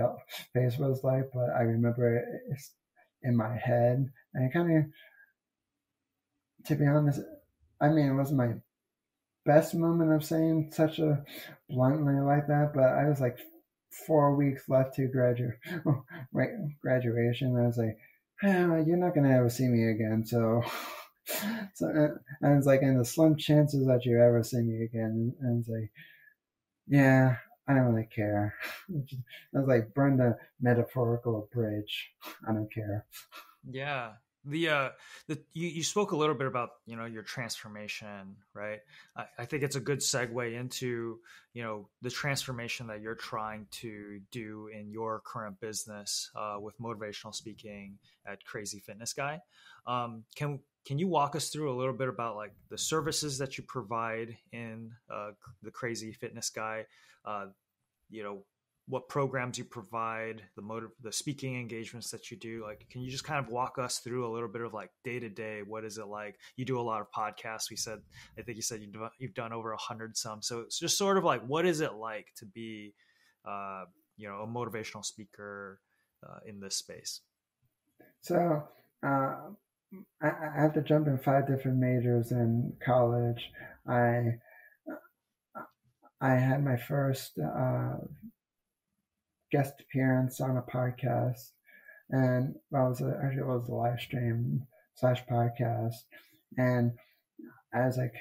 face was like, but I remember it in my head. And it kind of, to be honest, I mean, it wasn't my best moment of saying such a bluntly like that, but I was like 4 weeks left to graduation. I was like, you're not gonna ever see me again, so. So and it's like, in the slim chances that you ever see me again, and it's like, yeah, I don't really care. I was like, burn the metaphorical bridge. I don't care. Yeah. You spoke a little bit about, your transformation, right? I think it's a good segue into, the transformation that you're trying to do in your current business with motivational speaking at Crazy Fitness Guy. Can you walk us through a little bit about like the services that you provide in the Crazy Fitness Guy? Uh, you know, what programs you provide, the speaking engagements that you do. Like, can you just kind of walk us through a little bit of like day to day? What is it like? You do a lot of podcasts. I think you said you've done over 100 some. So it's just sort of like, what is it like to be, a motivational speaker in this space? So I have to jump in 5 different majors in college. I I had my first guest appearance on a podcast, and actually it was a live stream slash podcast, and I was like,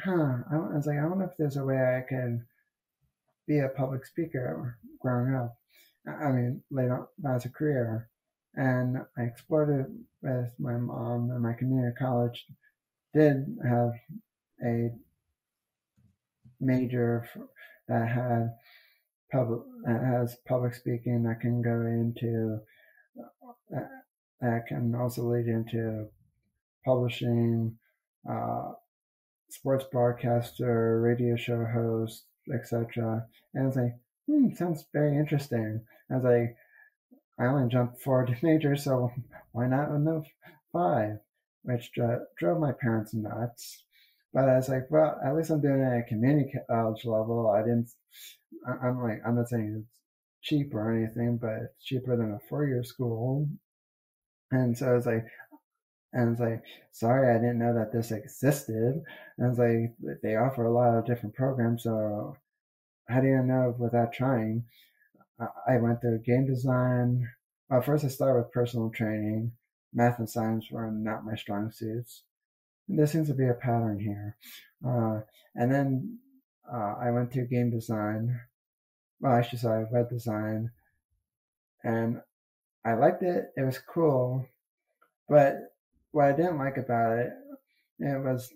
I was like, I wonder if there's a way I can be a public speaker growing up. I mean, later as a career, and I explored it with my mom, and my community college did have a major that has public speaking that can go into that can also lead into publishing, sports broadcaster, radio show host, etc. And it's like, sounds very interesting. I was like, I only jumped 4 majors, so why not another 5? Which drove my parents nuts. But I was like, well, at least I'm doing it at community college level. I'm not saying it's cheap or anything, but it's cheaper than a 4-year school. And so I was like, sorry, I didn't know that this existed. And I was like, they offer a lot of different programs, so how do you know without trying? I went through game design. Well, first I started with personal training. Math and science were not my strong suits. And there seems to be a pattern here. And then I went to game design. Well, actually, sorry, web design. And I liked it. It was cool. But what I didn't like about it was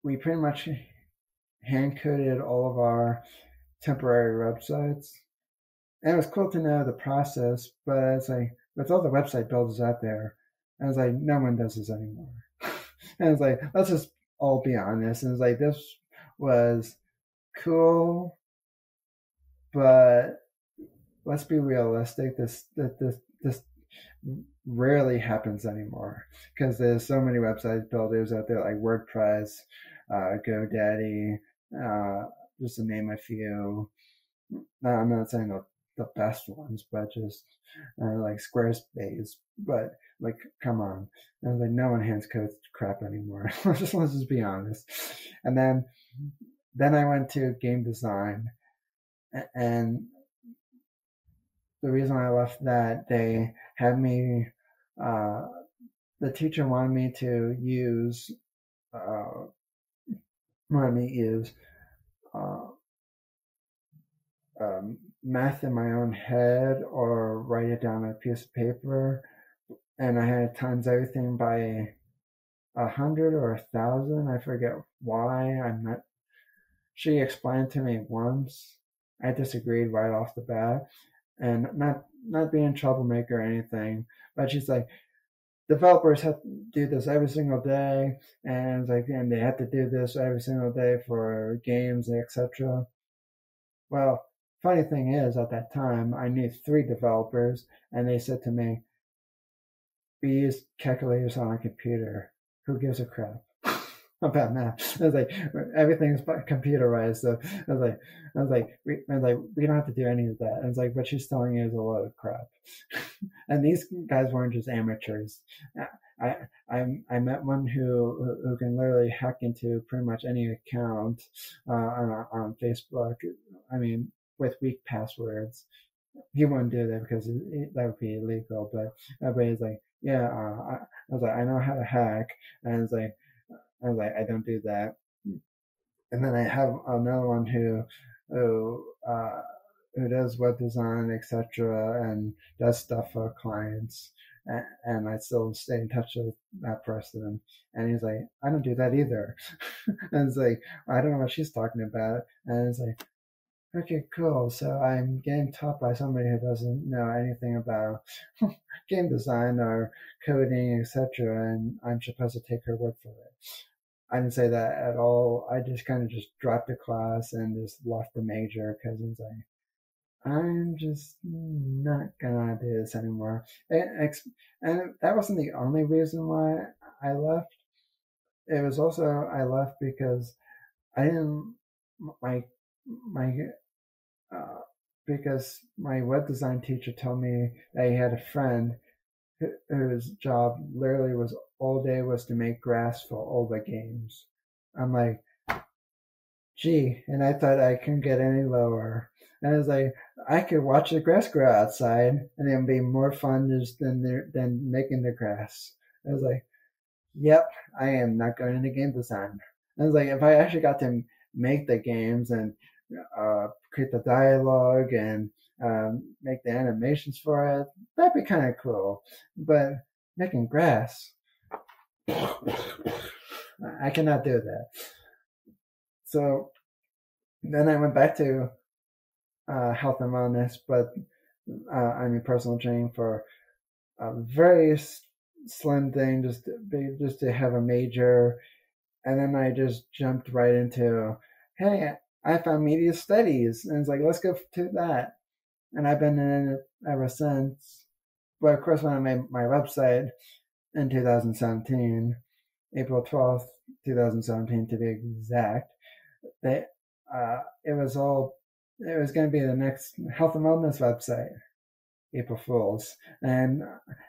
we pretty much hand-coded all of our temporary websites. And it was cool to know the process, but it's like, with all the website builders out there, I was like, no one does this anymore. And it's like, let's just all be honest. And it's like, this was cool, but let's be realistic. This rarely happens anymore because there's so many website builders out there like WordPress, GoDaddy, just to name a few. I'm not saying the best ones, but just like Squarespace. But like, come on, and like no one hands code crap anymore. let's just be honest. And then I went to game design, and the reason I left that, they had me. The teacher wanted me to use uh, math in my own head or write it down on a piece of paper, and I had to times everything by 100 or 1,000. I forget why. I'm not. She explained to me once. I disagreed right off the bat, and not being a troublemaker or anything, but she's like, developers have to do this every single day, and it's like, and they have to do this every single day for games, etc. Well, funny thing is, at that time, I knew 3 developers, and they said to me, we use calculators on a computer. Who gives a crap about math? I was like, everything's computerized. So I was like, we don't have to do any of that. And it's like, what she's telling you is a load of crap. And these guys weren't just amateurs. I met one who can literally hack into pretty much any account on Facebook. I mean, with weak passwords. He wouldn't do that because that would be illegal. But everybody's like, yeah, I was like, I know how to hack, and I was like, I don't do that. And then I have another one who does web design, etc., and does stuff for clients. And I still stay in touch with that person. And he's like, I don't do that either. And it's like, I don't know what she's talking about. And it's like, okay, cool. So I'm getting taught by somebody who doesn't know anything about game design or coding, etc., and I'm supposed to take her word for it. I didn't say that at all. I just kind of just dropped the class and just left the major because it's like, I'm just not gonna do this anymore. And that wasn't the only reason why I left. It was also I left because I didn't my my uh, because my web design teacher told me that he had a friend whose job literally was all day was to make grass for all the games. I'm like, gee, and I thought I couldn't get any lower. And I was like, I could watch the grass grow outside, and it'd be more fun just than making the grass. I was like, yep, I am not going into game design. I was like, if I actually got to make the games and create the dialogue and make the animations for it, that'd be kind of cool. But making grass, I cannot do that. So then I went back to health and wellness, but I mean personal training for a very slim thing, just to have a major. And then I just jumped right into, hey, I found media studies, and it's like, let's go to that. And I've been in it ever since. But of course, when I made my website in 2017, April 12th, 2017 to be exact, they it was going to be the next health and wellness website. April Fools, and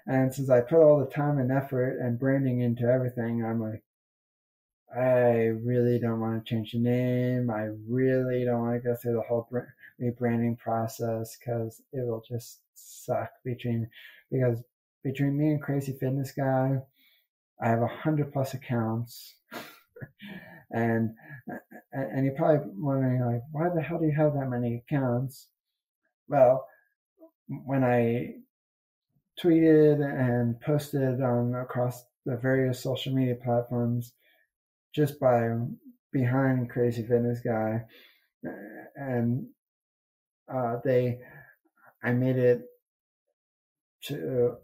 since I put all the time and effort and branding into everything, I'm like, I really don't want to change the name. I really don't want to go through the whole rebranding process because it will just suck. Because between me and Crazy Fitness Guy, I have 100+ accounts, and you're probably wondering like, why the hell do you have that many accounts? Well, when I tweeted and posted on across the various social media platforms, just by behind Crazy Fitness Guy, and I made it to.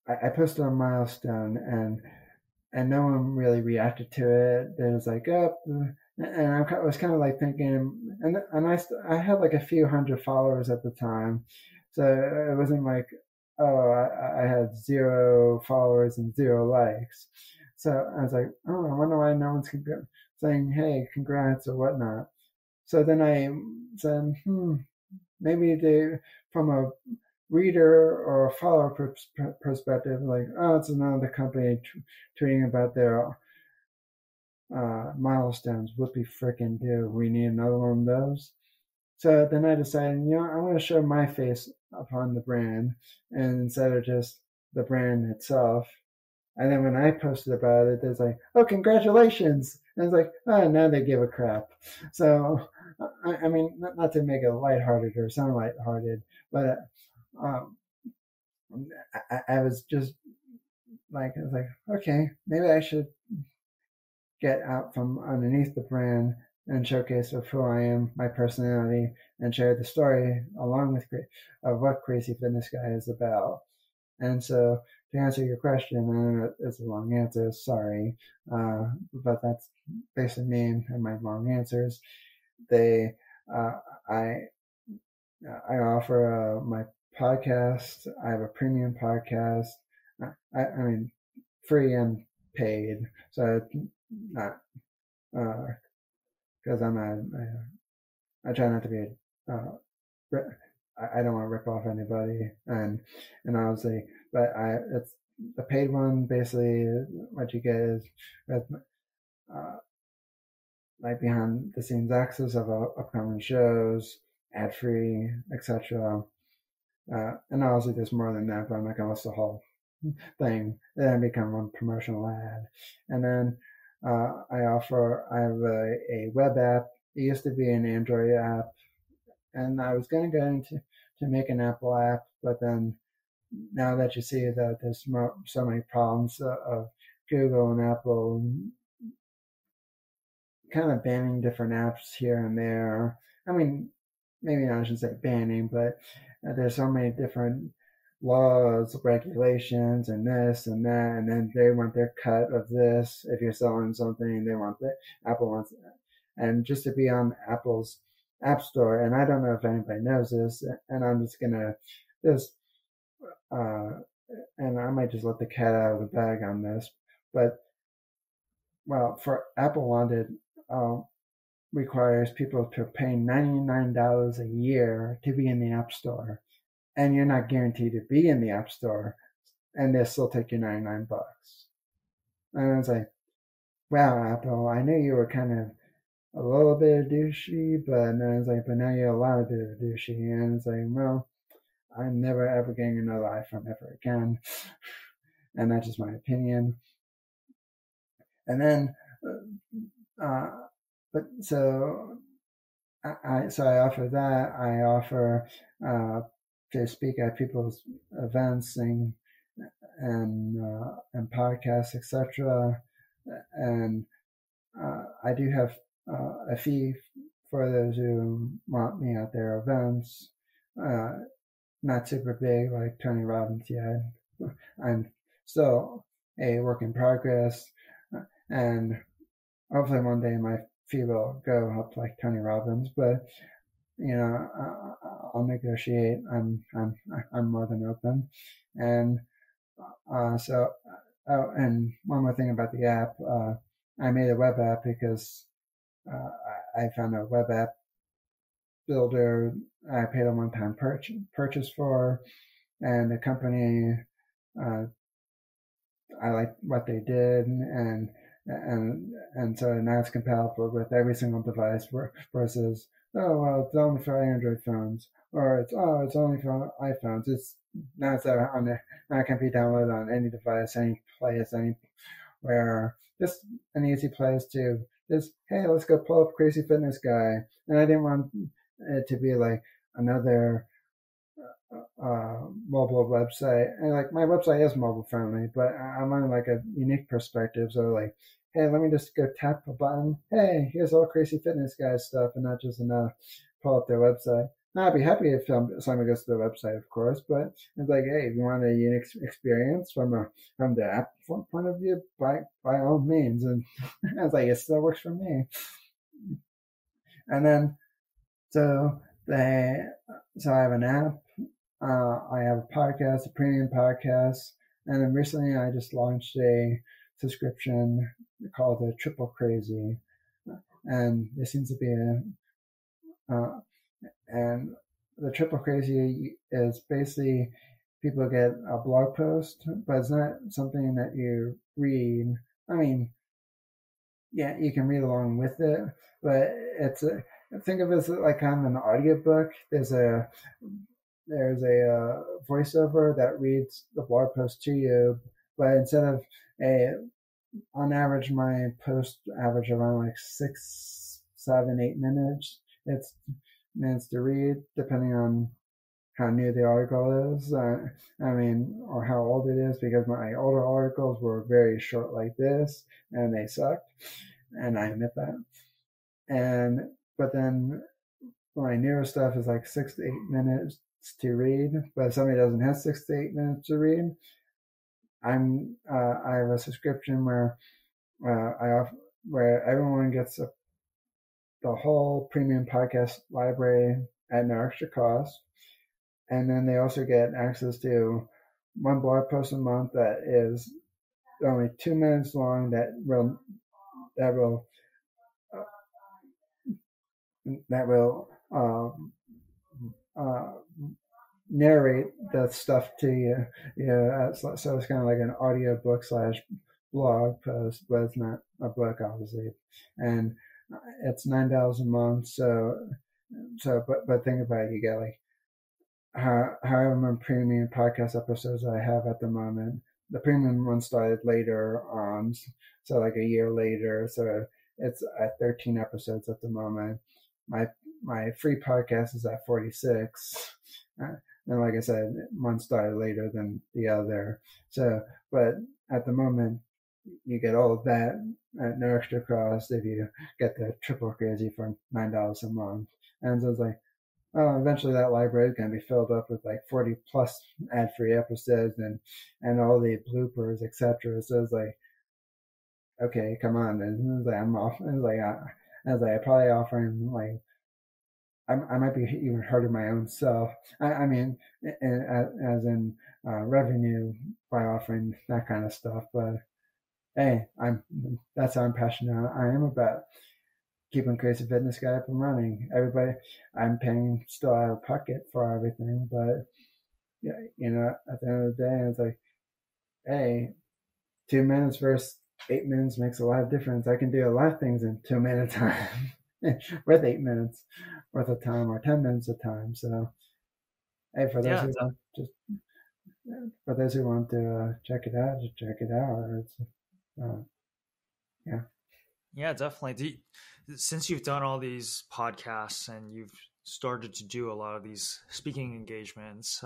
I posted a milestone, and no one really reacted to it. There was like, oh, and I was kind of like thinking, and I had like a few hundred followers at the time, so it wasn't like, oh, I had 0 followers and 0 likes. So I was like, oh, I wonder why no one's saying, hey, congrats or whatnot. So then I said, maybe from a reader or a follower perspective, like, oh, it's another company tweeting about their milestones. Whoopie frickin' do. We need another one of those. So then I decided, I want to show my face upon the brand, and instead of just the brand itself. And then when I posted about it, there's like, oh, congratulations. And it's like, oh, now they give a crap. So, I mean, not to make it lighthearted or sound lighthearted, but um, I was just like, I was like, okay, maybe I should get out from underneath the brand and showcase of who I am, my personality, and share the story along with of what Crazy Fitness Guy is about. And so, to answer your question, I know it's a long answer, sorry, but that's basically me and my long answers. They, I offer my podcast. I have a premium podcast. I mean, free and paid, so not because I try not to be I don't want to rip off anybody, and obviously, but it's the paid one. Basically, what you get is with like behind the scenes access of upcoming shows, ad free, etc. And obviously, there's more than that, but I'm not gonna list the whole thing. Then become one promotional ad, and then I have a web app. It used to be an Android app, and I was going to go into to make an Apple app, but then now that you see that there's so many problems of Google and Apple kind of banning different apps here and there. I mean, maybe I shouldn't say banning, but there's so many different laws, regulations, and this and that, and then they want their cut of this. If you're selling something, they want that. Apple wants that. And just to be on Apple's App Store, and I don't know if anybody knows this, and I'm just gonna just uh, and I might just let the cat out of the bag on this, but well, for Apple wanted uh, requires people to pay $99 a year to be in the App Store, and you're not guaranteed to be in the App Store, and they'll still take you $99. And I was like, wow, Apple, I knew you were kind of a little bit of douchey, but then I was like, but now you're a lot of bit of douchey, and it's like, well, I'm never ever getting another iPhone ever again, and that's just my opinion. And then, uh, but so I offer that. I offer to speak at people's events and podcasts, etc. And I do have a fee for those who want me at their events. Not super big like Tony Robbins yet. I'm still a work in progress, and hopefully one day my fee will go up like Tony Robbins. But I'll negotiate. I'm more than open, and so. Oh, and one more thing about the app. I made a web app because I found a web app builder I paid a one-time purchase for, and the company uh, I liked what they did, and so now it's compatible with every single device versus well it's only for Android phones, or it's only for iPhones. It's now it's on there. Now it can be downloaded on any device, any place, anywhere. Just an easy place to just hey, let's go pull up Crazy Fitness Guy, and I didn't want it to be like another mobile website. And like my website is mobile friendly, but I'm on like a unique perspective. So like, hey, let me just go tap a button. Hey, here's all Crazy Fitness Guy stuff, and not just pull up their website. Now, I'd be happy if someone goes to their website, of course, but it's like, hey, if you want a unique experience from the app point of view, by all means. And I was like, it still works for me. And then so they so I have an app. I have a podcast, a premium podcast, and then recently I just launched a subscription called the Triple Crazy, and there seems to be and the Triple Crazy is basically people get a blog post, but it's not something that you read. I mean, yeah, you can read along with it, but think of it as like kind of an audiobook. There's a voiceover that reads the blog post to you, but instead of on average, my post average around like 6, 7, 8 minutes. It's minutes to read, depending on how new the article is. Or how old it is, because my older articles were very short like this, and they sucked, and I admit that. But then my newer stuff is like 6 to 8 minutes to read, but if somebody doesn't have 6 to 8 minutes to read, I have a subscription where where everyone gets the whole premium podcast library at no extra cost, and then they also get access to one blog post a month that is only 2 minutes long that will that will narrate the stuff to you. So it's kind of like an audio book slash blog post, but it's not a book, obviously. And it's $9 a month. But think about it, you get like however many premium podcast episodes I have at the moment. The premium one started later on, so like a year later. So it's at 13 episodes at the moment. My free podcast is at 46. And like I said, one started later than the other. So, but at the moment, you get all of that at no extra cost if you get the Triple Crazy for $9 a month. And so it's like, oh, eventually that library is going to be filled up with like 40 plus ad-free episodes and all the bloopers, etc. So it's like, okay, come on. And it's like I'm off. It's like I was like I probably offering like I might be even hurting my own self. I mean, as in revenue by offering that kind of stuff. But hey, that's how I'm passionate. I am about keeping Crazy Fitness Guy up and running. Everybody, I'm paying still out of pocket for everything, but yeah, at the end of the day, it's like, hey, 2 minutes versus 8 minutes makes a lot of difference. I can do a lot of things in 2 minutes time with 8 minutes worth of time or 10 minutes of time. So, hey, Yeah, for those who want to check it out, just check it out. It's uh, yeah. yeah, definitely. Since you've done all these podcasts and you've started to do a lot of these speaking engagements,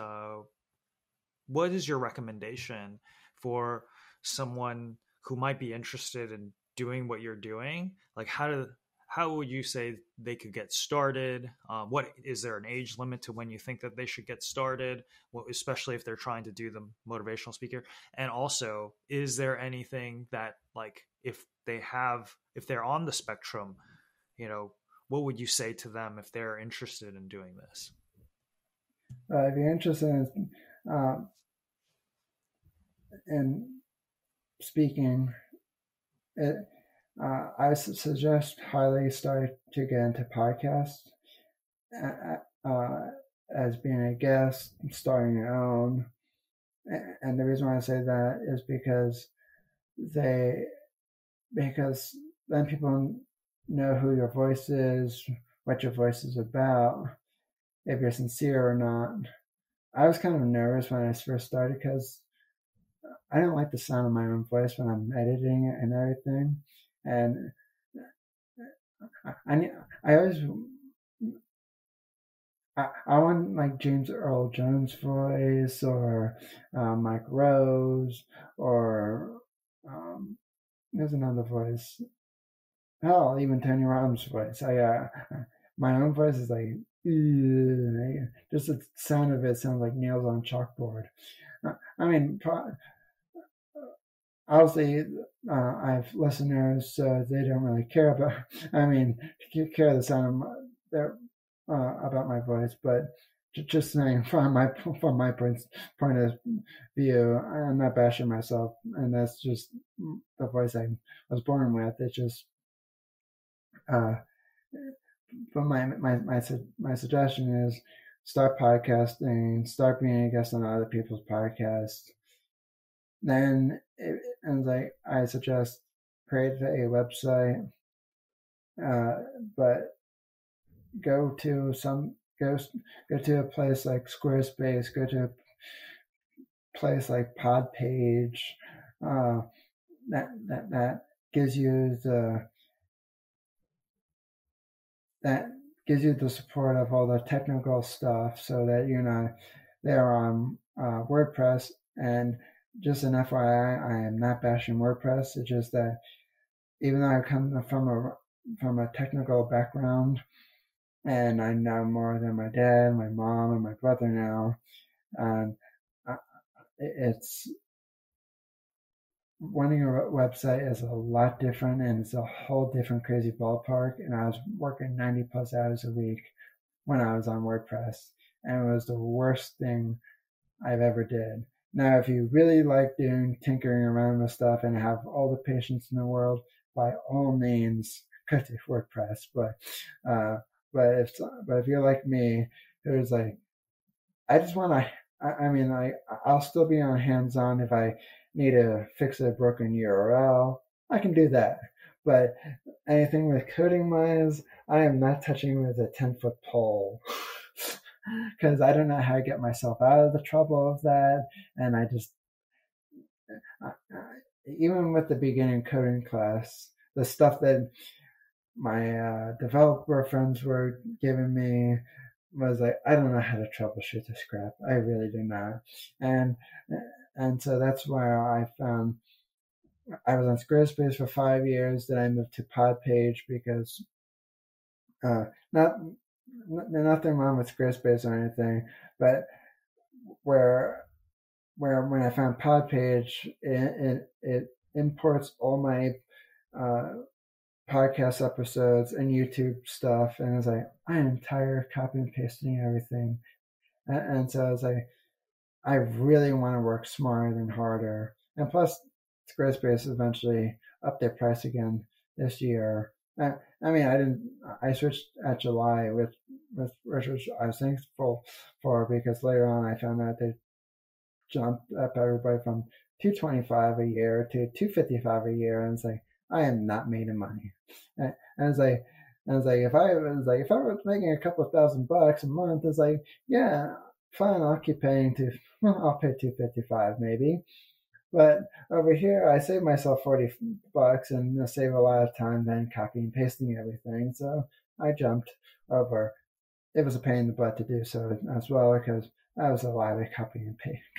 what is your recommendation for someone who might be interested in doing what you're doing? Like, how would you say they could get started? What is there an age limit to when you think that they should get started? Well, especially if they're trying to do the motivational speaker. And also, is there anything that, like, if they're on the spectrum, you know, what would you say to them if they're interested in doing this? If you're interested in speaking, it, I suggest highly start to get into podcasts as being a guest, starting your own. And the reason why I say that is they because then people know who your voice is, what your voice is about, if you're sincere or not. I was kind of nervous when I first started because I don't like the sound of my own voice when I'm editing it and everything. And I, I always I want like James Earl Jones voice or Mike Rose or there's another voice. Hell, even Tony Robbins' voice. My own voice is like just the sound of it sounds like nails on chalkboard. I mean, obviously, I have listeners, so they don't really care about. I mean, care the sound of their about my voice, but just saying from my point of view, I'm not bashing myself, and that's just the voice I was born with. It's just, uh, but my suggestion is start podcasting, start being a guest on other people's podcasts. Then, and like I suggest, create a website, but go to some go to a place like Squarespace, go to a place like Podpage, uh, that gives you that gives you the support of all the technical stuff, so that you're not there on WordPress. And just an FYI, I am not bashing WordPress. It's just that even though I come from a technical background, and I know more than my dad, my mom, and my brother now. And it's running a website is a lot different, and it's a whole different crazy ballpark. And I was working 90 plus hours a week when I was on WordPress, and it was the worst thing I've ever did. Now, if you really like doing tinkering around with stuff and have all the patience in the world, by all means, go to WordPress. Uh, but if you're like me, who's like, I just want to. I mean, I'll still be on hands-on if I need to fix a broken URL. I can do that. But anything with coding wise, I am not touching with a 10-foot pole because I don't know how to get myself out of the trouble of that. And I just, even with the beginning coding class, the stuff that my developer friends were giving me was like, I don't know how to troubleshoot this crap. I really do not. And and so that's where I found I was on Squarespace for 5 years. Then I moved to Podpage because not nothing wrong with Squarespace or anything, but where when I found Podpage, it imports all my podcast episodes and YouTube stuff, and I was like, I am tired of copy and pasting everything. And so I was like, I really want to work smarter than harder. And plus, Squarespace eventually upped their price again this year. I mean, I switched at July which I was thankful for, because later on I found out they jumped up everybody from $225 a year to $255 a year, and it's like, I am not making money. And it's like, if I was making a couple of $1,000 a month, it's like, yeah, fine, I'll keep paying I'll pay $255 maybe. But over here, I save myself $40 and save a lot of time then copying and pasting everything. So I jumped over. It was a pain in the butt to do so as well, because I was a lot of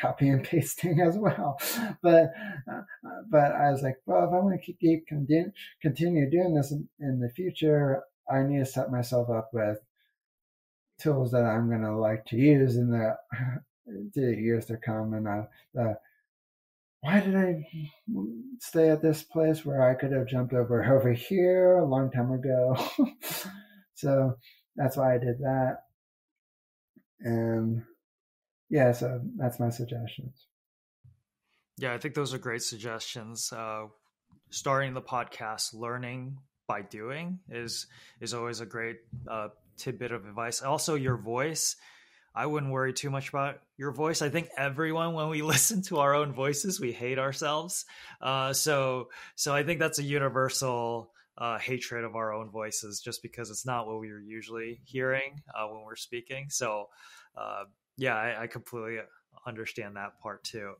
copy and pasting as well. But I was like, well, if I want to continue doing this in the future, I need to set myself up with tools that I'm going to like to use in the years to come. And why did I stay at this place where I could have jumped over here a long time ago? So that's why I did that. And yeah, so that's my suggestions. Yeah, I think those are great suggestions. Starting the podcast, learning by doing is always a great tidbit of advice. Also, your voice. I wouldn't worry too much about your voice. I think everyone, when we listen to our own voices, we hate ourselves. So I think that's a universal hatred of our own voices, just because it's not what we are usually hearing when we're speaking. So yeah, I completely understand that part too.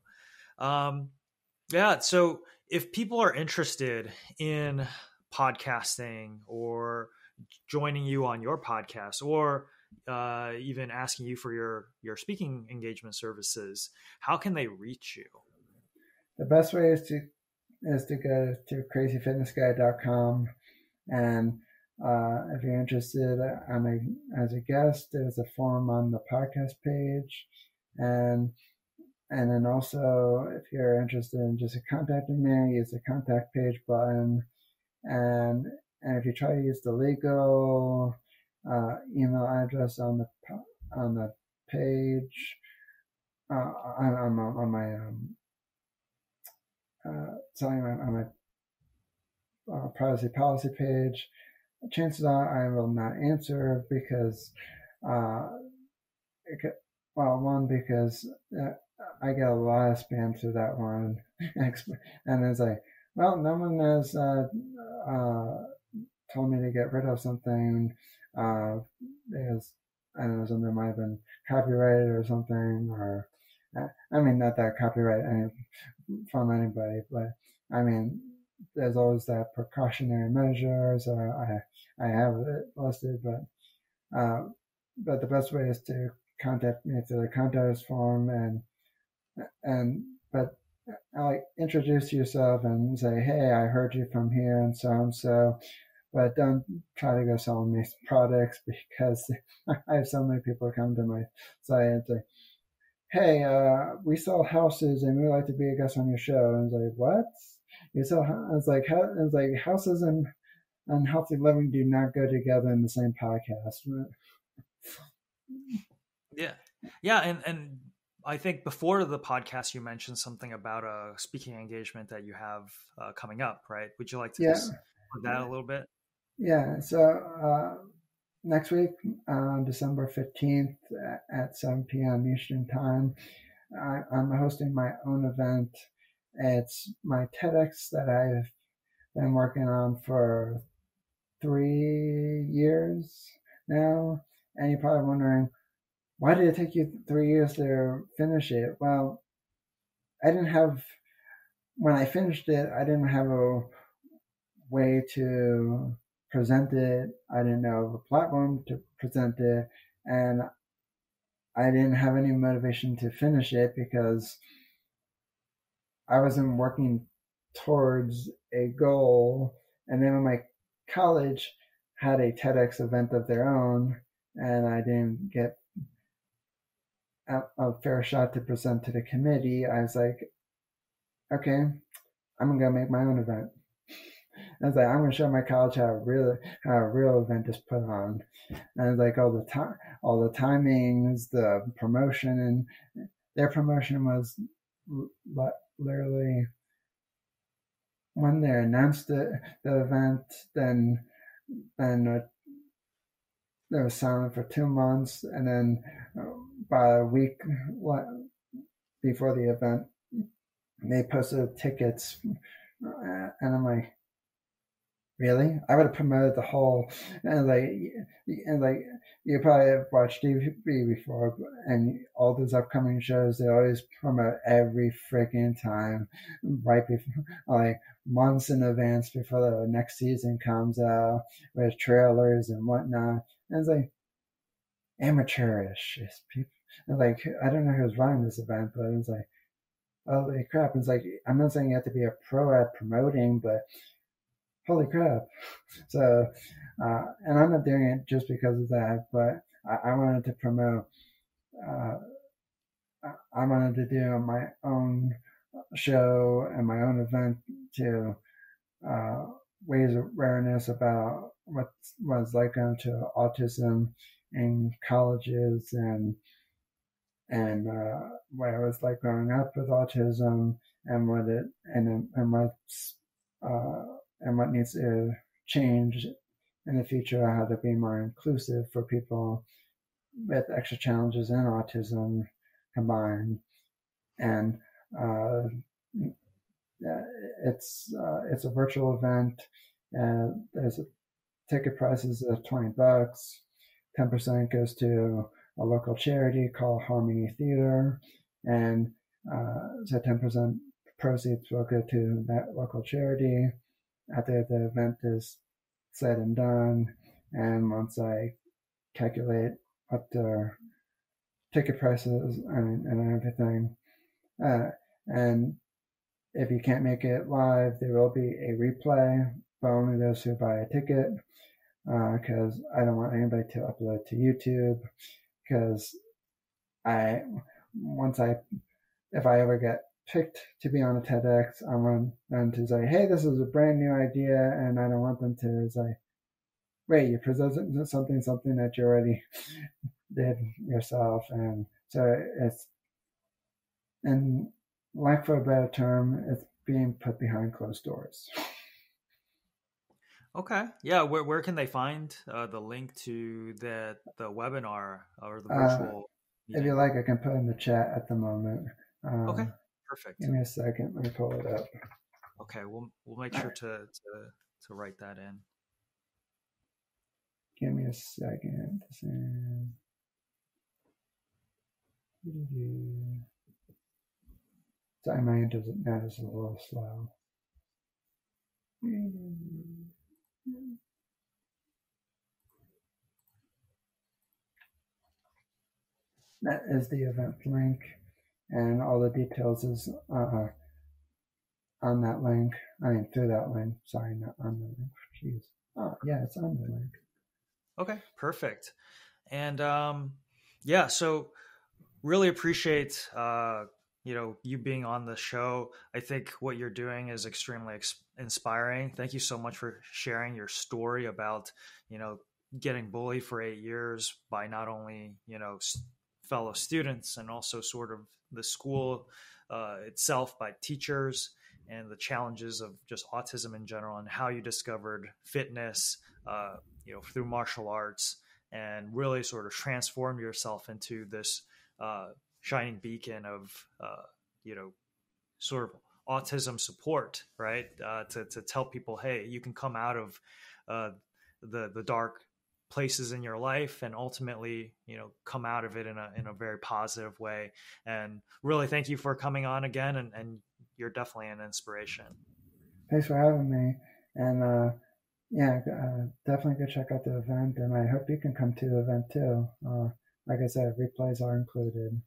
Yeah. So if people are interested in podcasting or joining you on your podcast, or even asking you for your speaking engagement services, how can they reach you? The best way is to go to crazyfitnessguy.com, and if you're interested as a guest, there's a form on the podcast page, and then also, if you're interested in just contacting me, use the contact page button. And if you try to use the legal email address on the page, on my on my privacy policy page, chances are I will not answer, because because I get a lot of spam through that one, and it's like, well, no one has told me to get rid of something because I don't know, something might have been copyrighted or something, or I mean, not that copyright from anybody, but I mean, there's always that precautionary measures. I have it listed, but the best way is to contact me through the contact us form, but like, introduce yourself and say, hey, I heard you from here and so, but don't try to go selling me products, because I have so many people come to my site and say, hey, we sell houses and we'd like to be a guest on your show. And it's like, what? You sell? It's like houses and healthy living do not go together in the same podcast. Yeah, and I think before the podcast, you mentioned something about a speaking engagement that you have coming up, right? Would you like to just put that a little bit? Yeah. So next week, on December 15th at 7 p.m. Eastern Time, I'm hosting my own event. It's my TEDx that I've been working on for 3 years now. And you're probably wondering, why did it take you 3 years to finish it? Well, when I finished it, I didn't have a way to present it. I didn't know of a platform to present it. And I didn't have any motivation to finish it, because I wasn't working towards a goal. And then when my college had a TEDx event of their own, and I didn't get a fair shot to present to the committee, I was like, okay, I'm going to make my own event. I was like, I'm going to show my college how a real event is put on. And it's like all the timings, the promotion, and their promotion was literally when they announced the event, then they were silent for 2 months, and then by a week before the event, they posted tickets, and I'm like, really? I would have promoted the whole, and like you probably have watched TV before, and all those upcoming shows, they always promote every freaking time, right before, like months in advance before the next season comes out with trailers and whatnot. And it's like amateurish. It's people, like, I don't know who's running this event, but it's like, holy crap. It's like, I'm not saying you have to be a pro at promoting, but holy crap. So, and I'm not doing it just because of that, but I wanted to promote, I wanted to do my own show and my own event to raise awareness about what was like going to autism in colleges and what it was like growing up with autism and what it and what's and what needs to change in the future, how to be more inclusive for people with extra challenges and autism combined. And it's a virtual event. There's ticket prices of $20. 10% goes to a local charity called Harmony Theater, and so 10% proceeds will go to that local charity after the event is said and done. And once I calculate what the ticket prices and everything, and if you can't make it live, there will be a replay for only those who buy a ticket, because I don't want anybody to upload to YouTube, because if I ever get picked to be on a TEDx, I want them to say, hey, this is a brand new idea, and I don't want them to say, wait, you're presenting something that you already did yourself. And so it's, and lack for a better term, it's being put behind closed doors. Okay. Yeah. Where can they find the link to the webinar or the virtual meeting? If you like, I can put in the chat at the moment. Okay. Perfect. Give me a second. Let me pull it up. Okay. We'll make sure to write that in. Give me a second. Sorry, my internet is a little slow. That is the event link, and all the details is on that link. I mean, through that link. Sorry, not on the link. Jeez. Oh, yeah, it's on the link. Okay, perfect. And yeah, so really appreciate you being on the show. I think what you're doing is extremely inspiring. Thank you so much for sharing your story about getting bullied for 8 years by not only fellow students and also sort of the school itself, by teachers, and the challenges of just autism in general, and how you discovered fitness through martial arts and really sort of transformed yourself into this shining beacon of sort of autism support, right? To tell people, hey, you can come out of the dark places in your life and ultimately come out of it in a very positive way. And really thank you for coming on again, and you're definitely an inspiration. Thanks for having me. And definitely go check out the event, and I hope you can come to the event too. Like I said, replays are included.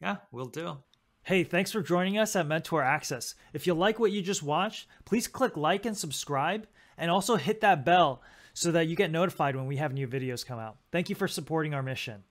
Yeah, will do. Hey, thanks for joining us at Mentor Access. If you like what you just watched, please click like and subscribe, and also hit that bell so that you get notified when we have new videos come out. Thank you for supporting our mission.